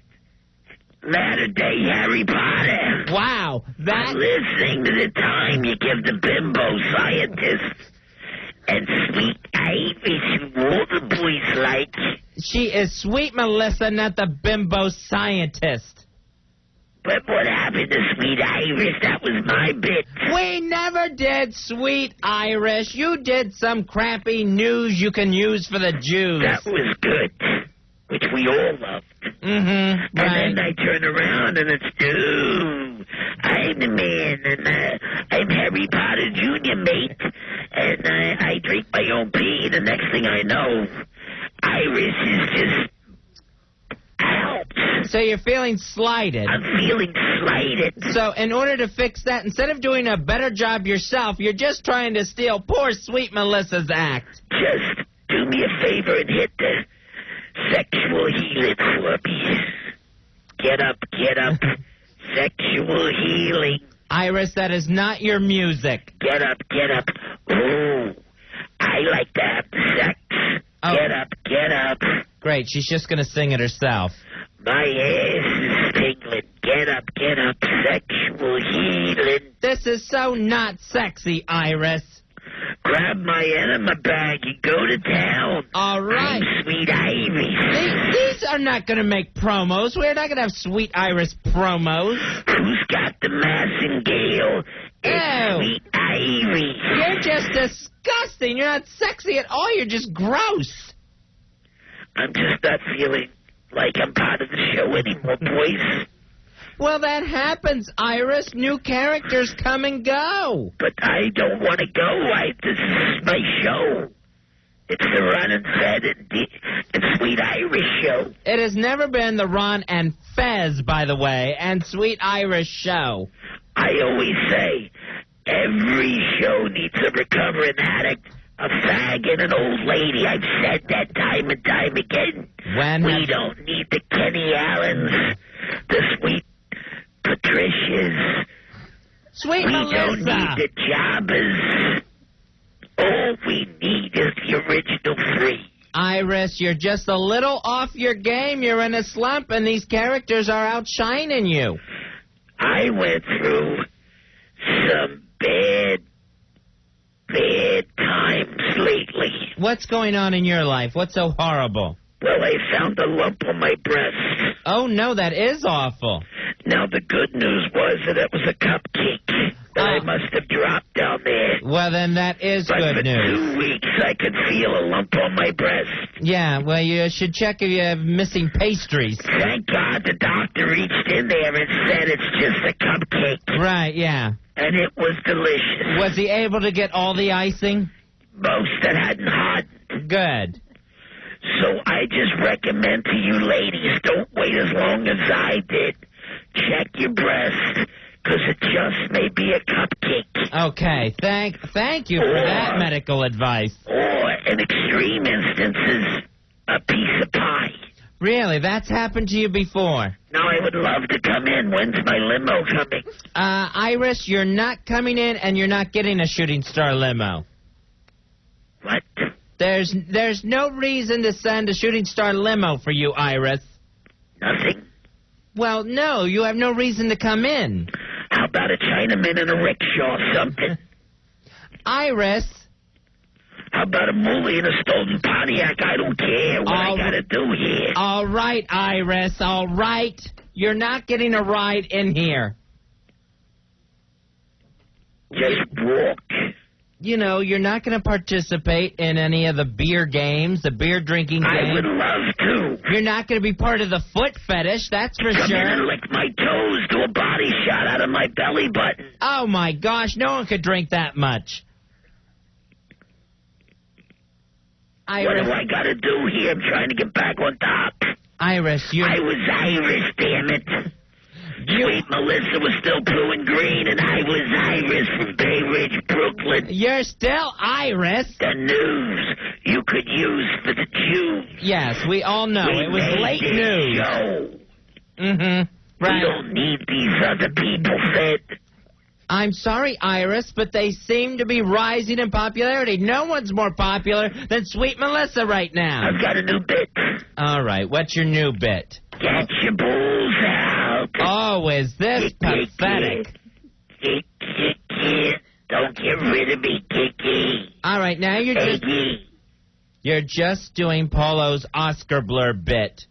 latter-day Harry Potter. Wow, I'm listening to the time you give the bimbo scientists. And Sweet Iris, who all the boys like. She is Sweet Melissa, not the bimbo scientist. But what happened to Sweet Iris? That was my bit. We never did Sweet Irish. You did some crappy news you can use for the Jews. That was good, which we all loved. Mm-hmm, right. And then I turn around and it's, ooh, I'm the man, and I'm Harry Potter Jr., mate. And I drink my own pee. The next thing I know, Iris is just out. So you're feeling slighted. I'm feeling slighted. So in order to fix that, instead of doing a better job yourself, you're just trying to steal poor sweet Melissa's act. Just do me a favor and hit the sexual healing for me. Get up. Sexual healing. Iris, that is not your music. Get up. Ooh, I like to have sex. Oh. Get up. Great, she's just going to sing it herself. My ass is tingling. Get up. Sexual healing. This is so not sexy, Iris. Grab my enema bag and go to town. All right. I'm Sweet Iris. These are not going to make promos. We're not going to have Sweet Iris promos. Who's got the massingale? Ew. It's Sweet Iris. You're just disgusting. You're not sexy at all. You're just gross. I'm just not feeling like I'm part of the show anymore, boys. Well, that happens, Iris. New characters come and go. But I don't want to go. This is my show. It's the Ron and Fed and Sweet Irish show. It has never been the Ron and Fez, by the way, and Sweet Irish show. I always say every show needs a recovering addict, a fag, and an old lady. I've said that time and time again. We don't need the Kenny Allens, the Sweet Patricias. Sweet we Melissa. Don't need the jobbers. All we need is the original three. Iris, you're just a little off your game. You're in a slump, and these characters are outshining you. I went through some bad times lately. What's going on in your life? What's so horrible? Well, I found a lump on my breast. Oh, no, that is awful. Now, the good news was that it was a cupcake that I must have dropped down there. Well, then that is good news. But for 2 weeks, I could feel a lump on my breast. Yeah, well, you should check if you have missing pastries. Thank God the doctor reached in there and said it's just a cupcake. Right, yeah. And it was delicious. Was he able to get all the icing? Most that hadn't hardened. Good. So I just recommend to you ladies, don't wait as long as I did. Check your breast, because it just may be a cupcake. Okay, thank you for that medical advice. Or, in extreme instances, a piece of pie. Really? That's happened to you before? Now, I would love to come in. When's my limo coming? Iris, you're not coming in, and you're not getting a Shooting Star limo. What? There's no reason to send a Shooting Star limo for you, Iris. Nothing? Well, no, you have no reason to come in. How about a Chinaman in a rickshaw or something? Iris. How about a moolie in a stolen Pontiac? I don't care what I gotta do here. All right, Iris, all right. You're not getting a ride in here. Just walk. You know, you're not going to participate in any of the beer games, the beer drinking games. I would love to. You're not going to be part of the foot fetish, that's for Come sure. in and lick my toes, do a body shot out of my belly button. Oh, my gosh, no one could drink that much. What do I got to do here? I'm trying to get back on top. Iris, I was Iris, damn it. Sweet Melissa was still blue and green, and I was Iris from Bay Ridge, Brooklyn. You're still Iris. The news you could use for the Jews. Yes, we all know. It was late news. Show. Mm-hmm. Right. We don't need these other people fed. I'm sorry, Iris, but they seem to be rising in popularity. No one's more popular than Sweet Melissa right now. I've got a new bit. All right, what's your new bit? Get your balls out. Oh, is this pathetic? Don't get rid of me, Kiki. All right, now you're just doing Polo's Oscar Blur bit.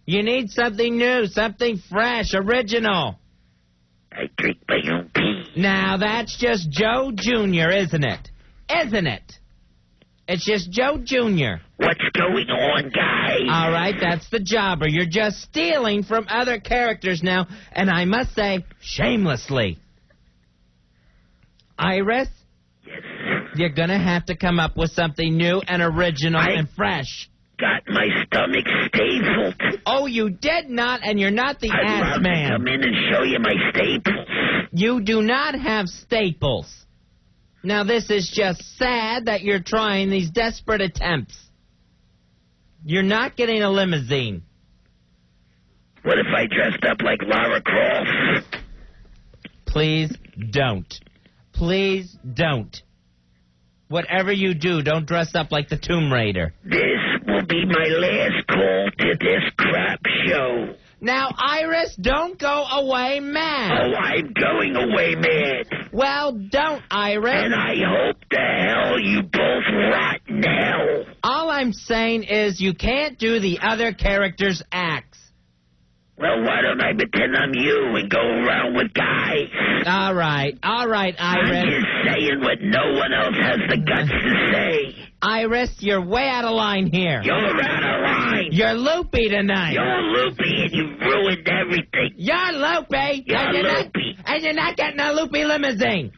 You need something new, something fresh, original. I drink my own pee. Now, that's just Joe Jr., isn't it? Isn't it? It's just Joe Jr. What's going on, guys? All right, that's the jobber. You're just stealing from other characters now, and I must say, shamelessly. Iris? Yes. You're going to have to come up with something new and original and fresh. Got my stomach stapled. Oh, you did not, and you're not the I'd ass love man. to come in and show you my staples. You do not have staples. Now, this is just sad that you're trying these desperate attempts. You're not getting a limousine. What if I dressed up like Lara Croft? Please don't. Please don't. Whatever you do, don't dress up like the Tomb Raider. This will be my last call to this crap show. Now, Iris, don't go away mad. Oh, I'm going away mad. Well, don't, Iris. And I hope to hell you both rot in hell. All I'm saying is you can't do the other characters' acts. Well, why don't I pretend I'm you and go around with guys? All right, Iris. I'm just saying what no one else has the guts to say. Iris, you're way out of line here. You're out of line. You're loopy tonight. You're loopy and you ruined everything. You're loopy. You're loopy. And you're not getting a loopy limousine.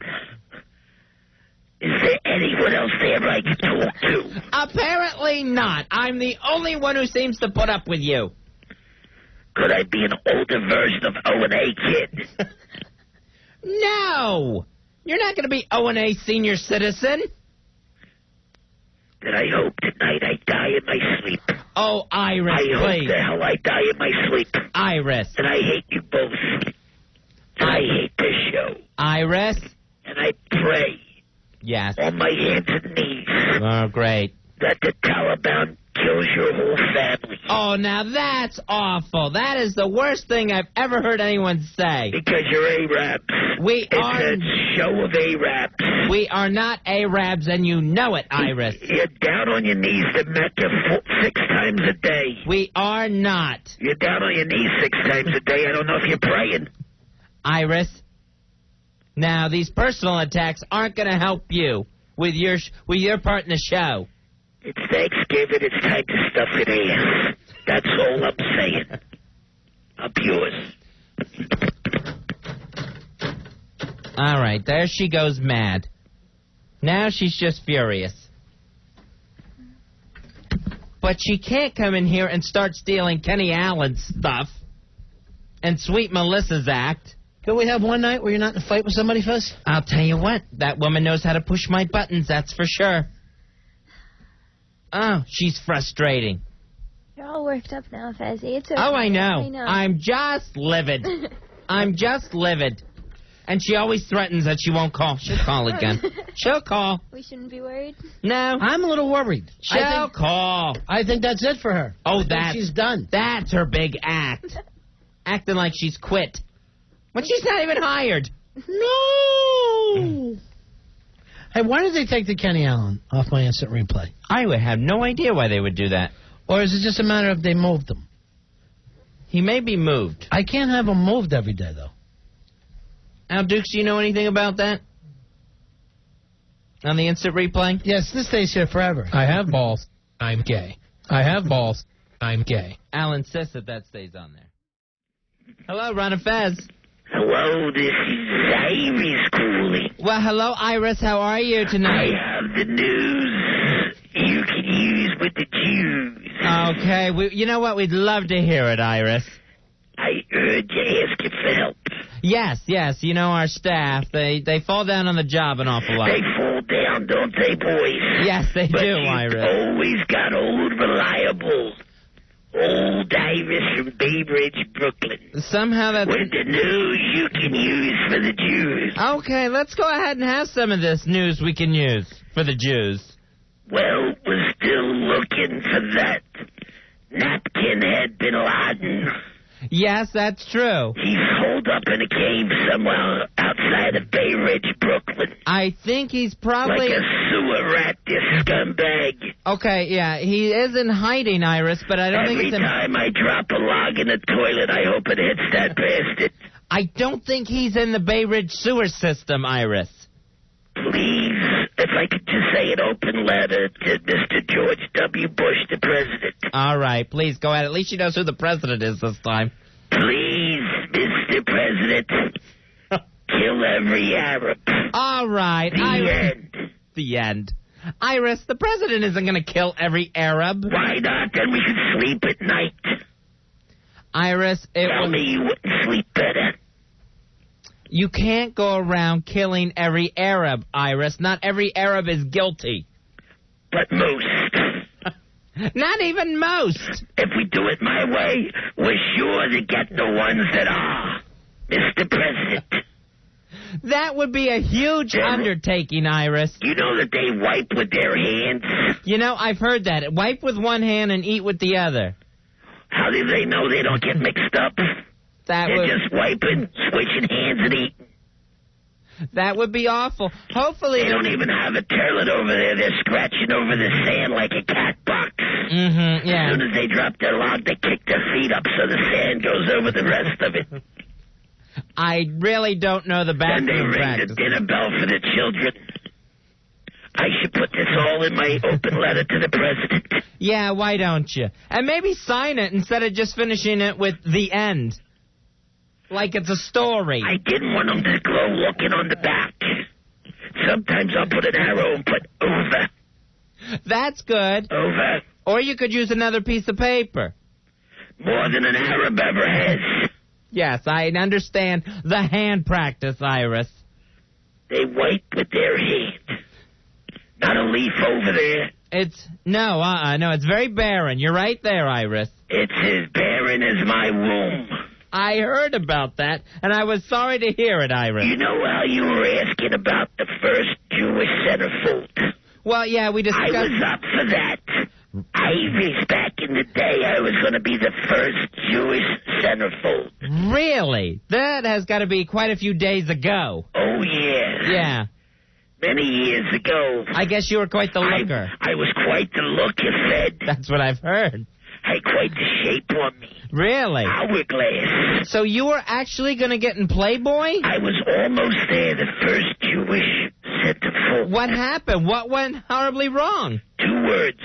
Is there anyone else there I can talk to? Apparently not. I'm the only one who seems to put up with you. Could I be an older version of O&A Kid? No. You're not going to be O&A senior citizen. Then I hope tonight I die in my sleep. Oh, Iris, I hope please. the hell I die in my sleep. Iris. And I hate you both. And I hate this show. Iris? And I pray Yes. on my hands and knees Oh, great. that the Taliban kills your whole family. Oh, now that's awful. That is the worst thing I've ever heard anyone say. Because you're Arabs. We are... It's a show of Arabs. We are not Arabs, and you know it, Iris. You're down on your knees to Mecca 6 times a day. We are not. You're down on your knees 6 times a day. I don't know if you're praying. Iris, now these personal attacks aren't going to help you with your part in the show. It's Thanksgiving. It's time to stuff it in. That's all I'm saying. Up yours. All right, there she goes mad. Now she's just furious. But she can't come in here and start stealing Kenny Allen's stuff and Sweet Melissa's act. Can we have one night where you're not in a fight with somebody, Fuzz? I'll tell you what, that woman knows how to push my buttons, that's for sure. Oh, she's frustrating. You're all worked up now, Fezzy. It's okay. Oh, I know. I know. I'm just livid. I'm just livid. And she always threatens that she won't call. She'll call again. She'll call. We shouldn't be worried. No. I'm a little worried. She'll call. I think that's it for her. Oh, she's done. That's her big act. Acting like she's quit. But she's not even hired. No. Hey, why did they take the Kenny Allen off my instant replay? I would have no idea why they would do that. Or is it just a matter of they moved him? He may be moved. I can't have him moved every day, though. Al Dukes, do you know anything about that? On the instant replay? Yes, this stays here forever. I have balls. I'm gay. I have balls. I'm gay. Al insists that stays on there. Hello, Ron and Fez. Hello, this is Iris calling. Well, hello, Iris. How are you I tonight? have the news you can use with the Jews. Okay. You know what? We'd love to hear it, Iris. I heard you asking for help. Yes. You know, our staff, they fall down on the job an awful lot. They fall down, don't they, boys? Yes, they but do, you've Iris. always got old, reliable. Old Iris from Bay Ridge, Brooklyn. Somehow that's... With the news you can use for the Jews. Okay, let's go ahead and have some of this news we can use for the Jews. Well, we're still looking for that napkin-head bin Laden. Yes, that's true. He's holed up in a cave somewhere outside of Bay Ridge, Brooklyn. I think he's probably... Like a sewer rat, this scumbag. Okay, yeah, he is in hiding, Iris, but I don't think Every it's... time I drop a log in the toilet, I hope it hits that bastard. I don't think he's in the Bay Ridge sewer system, Iris. Please, if I could just say an open letter to Mr. George W. Bush, the president. All right, please go ahead. At least she knows who the president is this time. Please, Mr. President, kill every Arab. All right. The end. The end. Iris, the president isn't going to kill every Arab. Why not? Then we can sleep at night. Iris, Tell me you wouldn't sleep better. You can't go around killing every Arab, Iris. Not every Arab is guilty. But most. Not even most. If we do it my way, we're sure to get the ones that are, Mr. President. That would be a huge undertaking, Iris. You know that they wipe with their hands? You know, I've heard that. Wipe with one hand and eat with the other. How do they know they don't get mixed up? They're just wiping, switching hands and eating. That would be awful. Hopefully... They don't even have a toilet over there. They're scratching over the sand like a cat box. Mm-hmm, yeah. As soon as they drop their log, they kick their feet up so the sand goes over the rest of it. I really don't know the bathroom Then they ring practice. the dinner bell for the children. I should put this all in my open letter to the president. Yeah, why don't you? And maybe sign it instead of just finishing it with the end. Like it's a story. I didn't want them to go looking on the back. Sometimes I'll put an arrow and put over. That's good. Over. Or you could use another piece of paper. More than an Arab ever has. Yes, I understand the hand practice, Iris. They wipe with their hand. Not a leaf over there. No, it's very barren. You're right there, Iris. It's as barren as my womb. I heard about that, and I was sorry to hear it, Iris. You know how you were asking about the first Jewish centerfold? Well, yeah, we discussed... I was up for that. Iris, back in the day, I was going to be the first Jewish centerfold. Really? That has got to be quite a few days ago. Oh, yeah. Yeah. Many years ago. I guess you were quite the looker. I was quite the looker, Fred. That's what I've heard. Had quite the shape on me. Really? Hourglass. So you were actually going to get in Playboy? I was almost there, the first Jewish centerfold. What happened? What went horribly wrong? 2 words.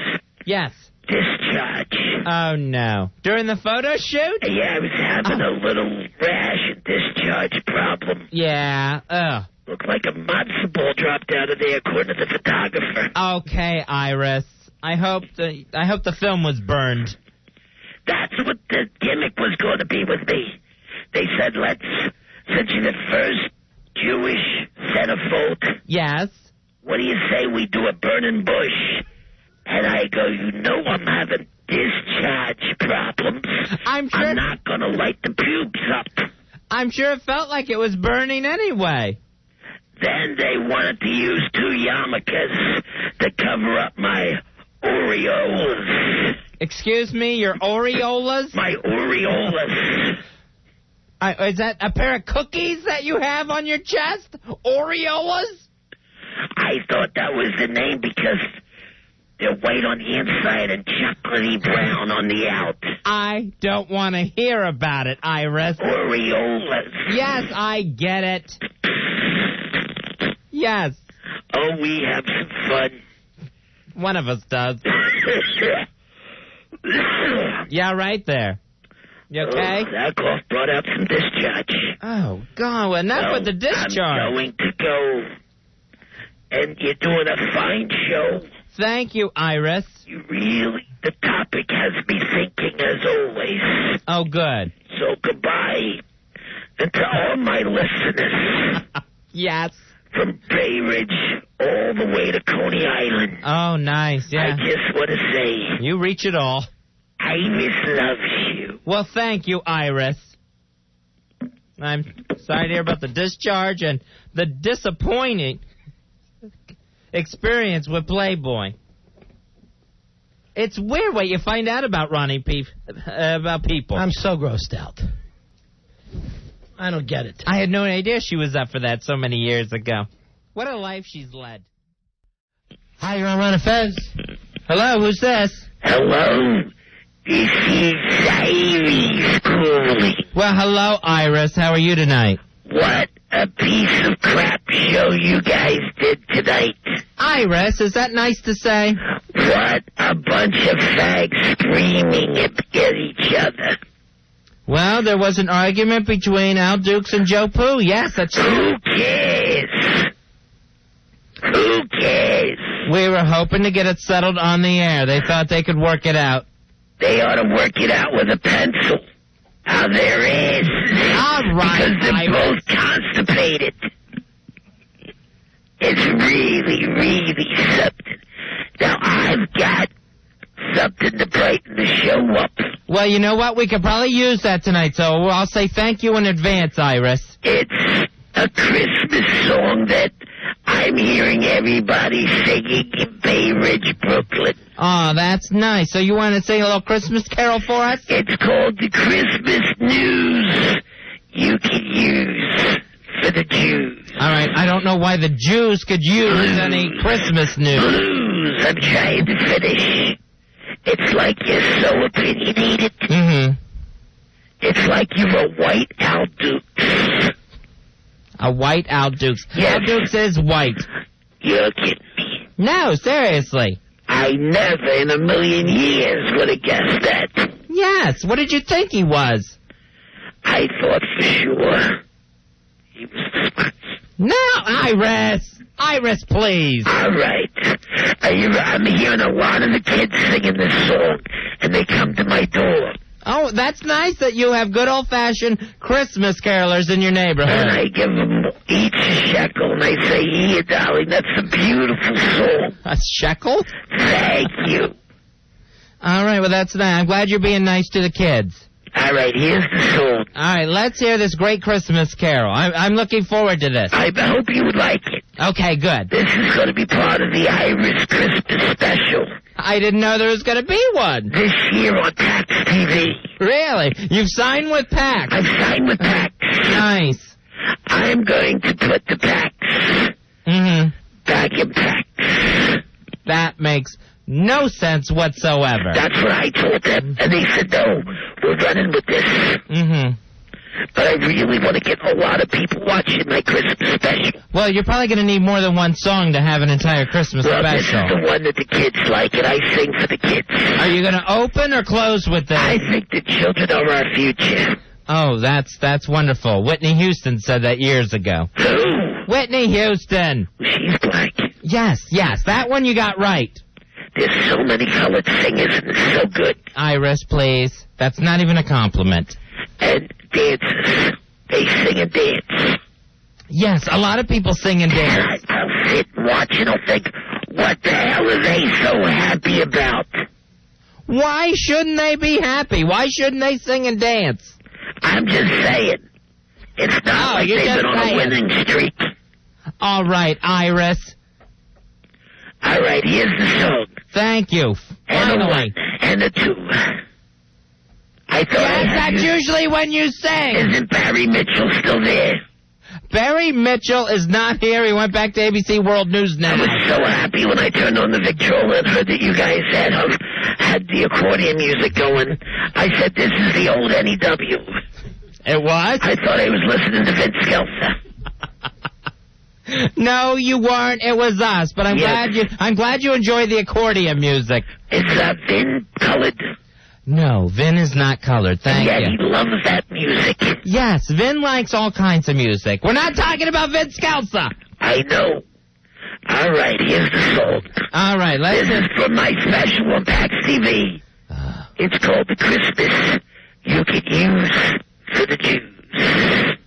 Yes. Discharge. Oh, no. During the photo shoot? Yeah, I was having a little rash and discharge problem. Yeah. Ugh. Looked like a matzo ball dropped out of there, according to the photographer. Okay, Iris. I hope the film was burned. That's what the gimmick was going to be with me. They said, since you're the first Jewish centerfold. Yes. What do you say we do a burning bush? And I go, you know I'm having discharge problems. I'm sure... I'm not going to light the pubes up. I'm sure it felt like it was burning anyway. Then they wanted to use 2 yarmulkes to cover up my aureolas. Excuse me, your aureolas? My aureolas. Is that a pair of cookies that you have on your chest? Aureolas? I thought that was the name because they're white on the inside and chocolatey brown on the out. I don't want to hear about it, Iris. Aureolas. Yes, I get it. Yes. Oh, we have some fun. One of us does. Yeah, right there. You okay? That cough brought out some discharge. Oh, God, well, enough with the discharge. I'm going to go, and you're doing a fine show. Thank you, Iris. The topic has me thinking as always. Oh, good. So goodbye. And to all my listeners. Yes. From Bay Ridge all the way to Coney Island. Oh, nice, yeah. I just want to say... You reach it all. Iris loves you. Well, thank you, Iris. I'm sorry to hear about the discharge and the disappointing experience with Playboy. It's weird what you find out about about people. I'm so grossed out. I don't get it. I had no idea she was up for that so many years ago. What a life she's led. Hi, you're on Ron and Fez. Hello, who's this? Hello? This is Iris calling. Well, hello, Iris. How are you tonight? What a piece of crap show you guys did tonight. Iris, is that nice to say? What a bunch of fags screaming at each other. Well, there was an argument between Al Dukes and Joe Pooh. Yes, that's true. Who cares? Who cares? We were hoping to get it settled on the air. They thought they could work it out. They ought to work it out with a pencil. How there is. All right, because they're both constipated. It's really, really something. Now, I've got something to brighten the show up. Well, you know what? We could probably use that tonight, so I'll say thank you in advance, Iris. It's a Christmas song that I'm hearing everybody singing in Bay Ridge, Brooklyn. Oh, that's nice. So you want to sing a little Christmas carol for us? It's called the Christmas News You Can Use for the Jews. All right. I don't know why the Jews could use any Christmas news. Blues. I'm trying to finish. It's like you're so opinionated. Mm-hmm. It's like you're a white Al Dukes. A white Al Dukes. Yes. Al Dukes is white. You're kidding me. No, seriously. I never in a million years would have guessed that. Yes. What did you think he was? I thought for sure he was... No, Iris. Iris, please. All right. I'm hearing a lot of the kids singing this song, and they come to my door. Oh, that's nice that you have good old-fashioned Christmas carolers in your And neighborhood. I give them each a shekel, and I say, here, darling, that's a beautiful song. A shekel? Thank you. All right, well, that's nice. I'm glad you're being nice to the kids. All right, here's the song. All right, let's hear this great Christmas carol. I'm looking forward to this. I hope you would like it. Okay, good. This is going to be part of the Irish Christmas special. I didn't know there was going to be one. This year on PAX TV. Really? You've signed with PAX? I've signed with PAX. Nice. I'm going to put the PAX back in PAX. That makes no sense whatsoever. That's what I told them. And they said, no, we're running with this. But I really want to get a lot of people watching my Christmas special. Well, you're probably going to need more than one song to have an entire Christmas Well, this special. is the one that the kids like, and I sing for the kids. Are you going to open or close with this? I think the children are our future. Oh, that's wonderful. Whitney Houston said that years ago. Who? Whitney Houston. She's black. Yes, that one you got right. There's so many colored singers, and it's so good. Iris, please. That's not even a compliment. And dancers. They sing and dance. Yes, a lot of people sing and dance. I'll sit and watch and I'll think, what the hell are they so happy about? Why shouldn't they be happy? Why shouldn't they sing and dance? I'm just saying. It's not like you're they've just been on a saying. winning streak. All right, Iris. All right, here's the song. Thank you. And a Finally. 1 and a 2. I thought I Yes, had that's you. usually when you sing. Isn't Barry Mitchell still there? Barry Mitchell is not here. He went back to ABC World News I now. was so happy when I turned on the Victrola and heard that you guys had the accordion music going. I said, this is the old NEW. It was? I thought I was listening to Vince Scelsa. No, you weren't. It was us. But I'm glad you enjoyed the accordion music. Is Vin colored? No, Vin is not colored. Thank Yeah, you. he loves that music. Yes, Vin likes all kinds of music. We're not talking about Vince Scelsa. I know. All right, here's the song. All right, let's... This is from my special on PAX TV. It's called The Christmas You Can Use for the Jews.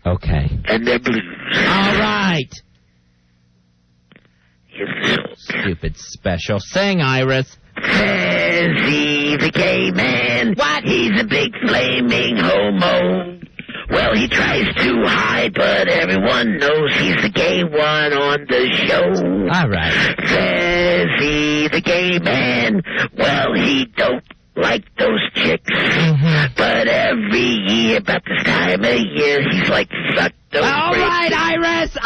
Okay. And their blues. All right. Here's the song. Stupid special. Sing, Iris. Fezzy the gay man. What? He's a big flaming homo. Well, he tries to hide, but everyone knows he's the gay one on the show. All right. Fezzy the gay man. Well, he don't like those chicks. But every year, about this time of year, he's like, suck those All grapes. right, Iris.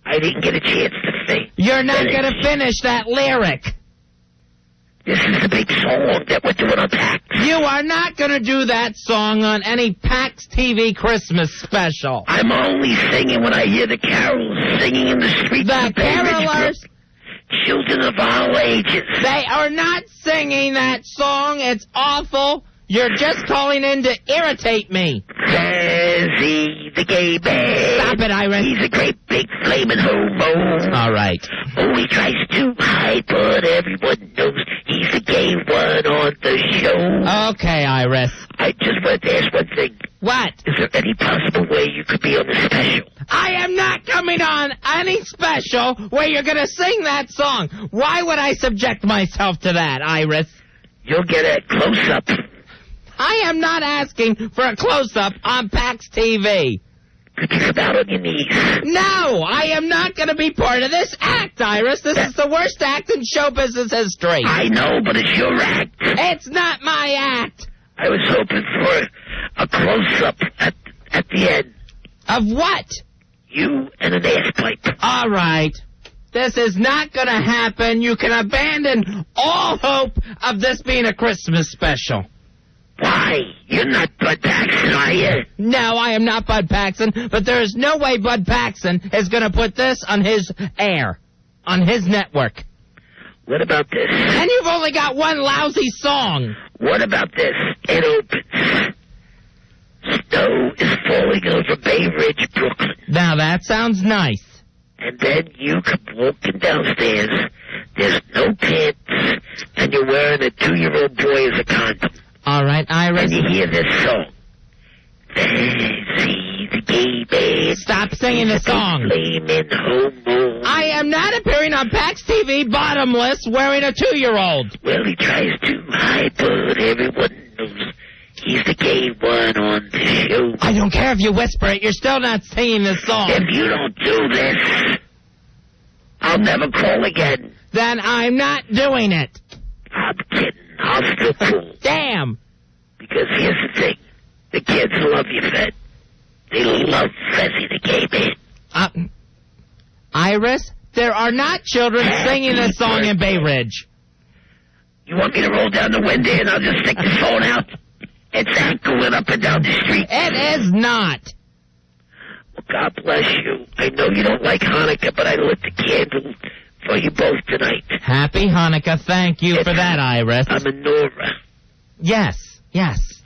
I didn't get a chance to say. You're not going to finish that lyric. This is the big song that we're doing on PAX. You are not going to do that song on any PAX TV Christmas special. I'm only singing when I hear the carols singing in the streets. The carolers, Children of all ages. they are not singing that song. It's awful. You're just calling in to irritate me. Fezzy, the gay man. Stop it, Iris. He's a great big flaming homo. All right. Oh, he tries to hide, but everyone knows he's the gay one on the show. Okay, Iris. I just wanted to ask one thing. What? Is there any possible way you could be on the special? I am not coming on any special where you're going to sing that song. Why would I subject myself to that, Iris? You'll get a close-up. I am not asking for a close-up on PAX TV. Could you come out on your knees? No, I am not going to be part of this act, Iris. This is the worst act in show business history. I know, but it's your act. It's not my act. I was hoping for a close-up at the end. Of what? You and an ass pipe. All right. This is not going to happen. You can abandon all hope of this being a Christmas special. Why? You're not Bud Paxton, are you? No, I am not Bud Paxton, but there is no way Bud Paxton is going to put this on his air, on his network. What about this? And you've only got one lousy song. What about this? It opens. Snow is falling over Bay Ridge, Brooklyn. Now that sounds nice. And then you come walking downstairs. There's no pants, and you're wearing a 2-year-old boy as a condom. All right, Iris. And you hear this song. Fancy the gay man. Stop singing the song. Flaming homo. I am not appearing on PAX TV bottomless wearing a 2-year-old. Well, he tries to hide, but everyone knows he's the gay one on the show. I don't care if you whisper it. You're still not singing the song. If you don't do this, I'll never call again. Then I'm not doing it. I'm kidding. I'll still call. Damn. Because here's the thing. The kids love you, Fed. They love Fezzy the gay man. Iris, there are not children singing this song in Bay Ridge. You want me to roll down the window and I'll just stick the phone out? It's not going up and down the street. It is not. Well, God bless you. I know you don't like Hanukkah, but I lit the candle for you both tonight. Happy Hanukkah. Thank you for that, Iris. A menorah. Yes.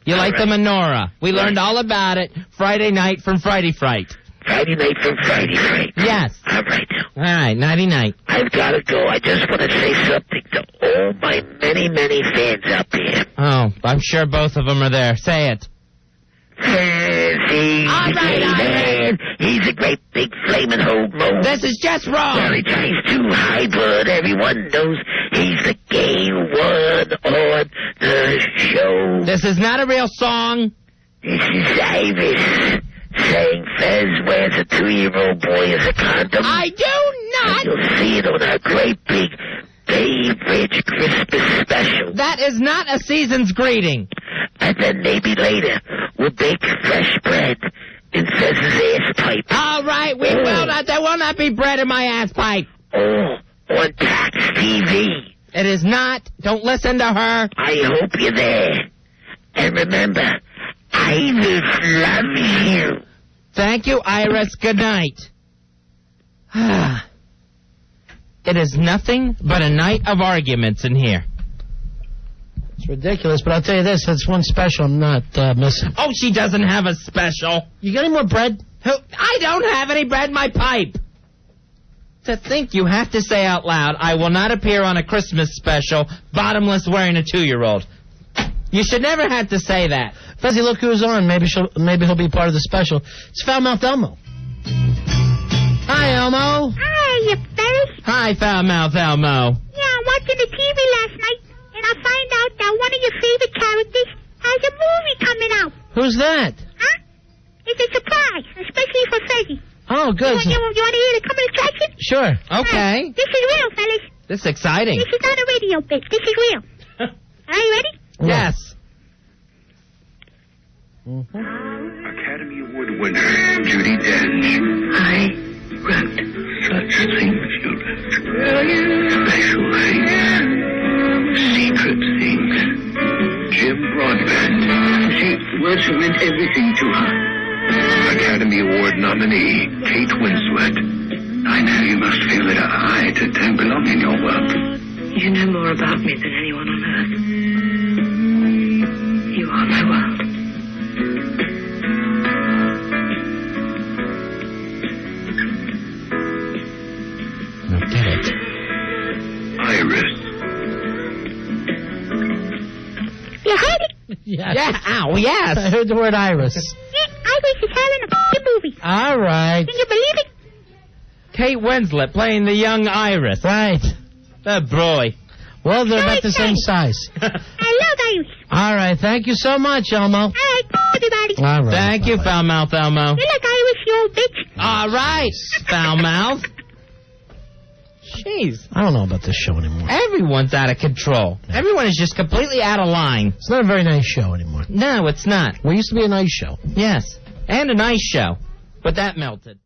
You like the menorah. We learned all about it Friday night from Friday Fright. Friday night from Friday Fright. Yes. All right. All right, nighty-night. I've got to go. I just want to say something to all my many, many fans out there. Oh, I'm sure both of them are there. Say it. Fancy All right, man. He's a great big flaming homo. This is just wrong. Well, he tries to hide, but everyone knows he's the gay one on the show. This is not a real song. This is Iris saying Fez wears a 2-year-old boy as a condom. I do not. And you'll see it on our great big Bay Ridge Christmas special. That is not a season's greeting. And then maybe later we'll bake fresh bread in Fez's ass pipe. All right, we will not. There will not be bread in my ass pipe. Oh, on PAX TV. It is not. Don't listen to her. I hope you're there. And remember, Iris loves you. Thank you, Iris. Good night. It is nothing but a night of arguments in here. It's ridiculous, but I'll tell you this, that's one special I'm not missing. Oh, she doesn't have a special. You got any more bread? I don't have any bread in my pipe. To think you have to say out loud, I will not appear on a Christmas special, bottomless wearing a 2-year-old. You should never have to say that. Fezzy, look who's on. Maybe he'll be part of the special. It's Foul-Mouthed Elmo. Hi, Elmo. Hi, you fellas. Hi, Foul-Mouthed Elmo. Yeah, I'm watching the TV last night, and I find out that one of your favorite characters has a movie coming out. Who's that? Huh? It's a surprise, especially for Fezzy. Oh, good. You want to hear the coming attraction? Sure. Okay. This is real, fellas. This is exciting. This is not a radio bit. This is real. Are you ready? Yes. Academy Award winner Judi Dench. I wrote such things you left. Special things. Secret nominee, Kate Winslet. I know you must feel that I don't belong in your world. You know more about me than anyone on earth. You are my world. No, get it. Iris. You heard it? Yes. Yeah, ow, yes. I heard the word Iris. Iris is having a movie. All right. Can you believe it? Kate Winslet playing the young Iris. Right. Oh, boy. Well, they're about the same size. I love Iris. All right. Thank you so much, Elmo. All right, everybody. All right. Thank you, bye-bye. Foul-Mouth Elmo. You like Iris, you old bitch. All right, Foul-Mouth. Jeez. I don't know about this show anymore. Everyone's out of control. Everyone is just completely out of line. It's not a very nice show anymore. No, it's not. We used to be a nice show. Yes. And a nice show. But that melted.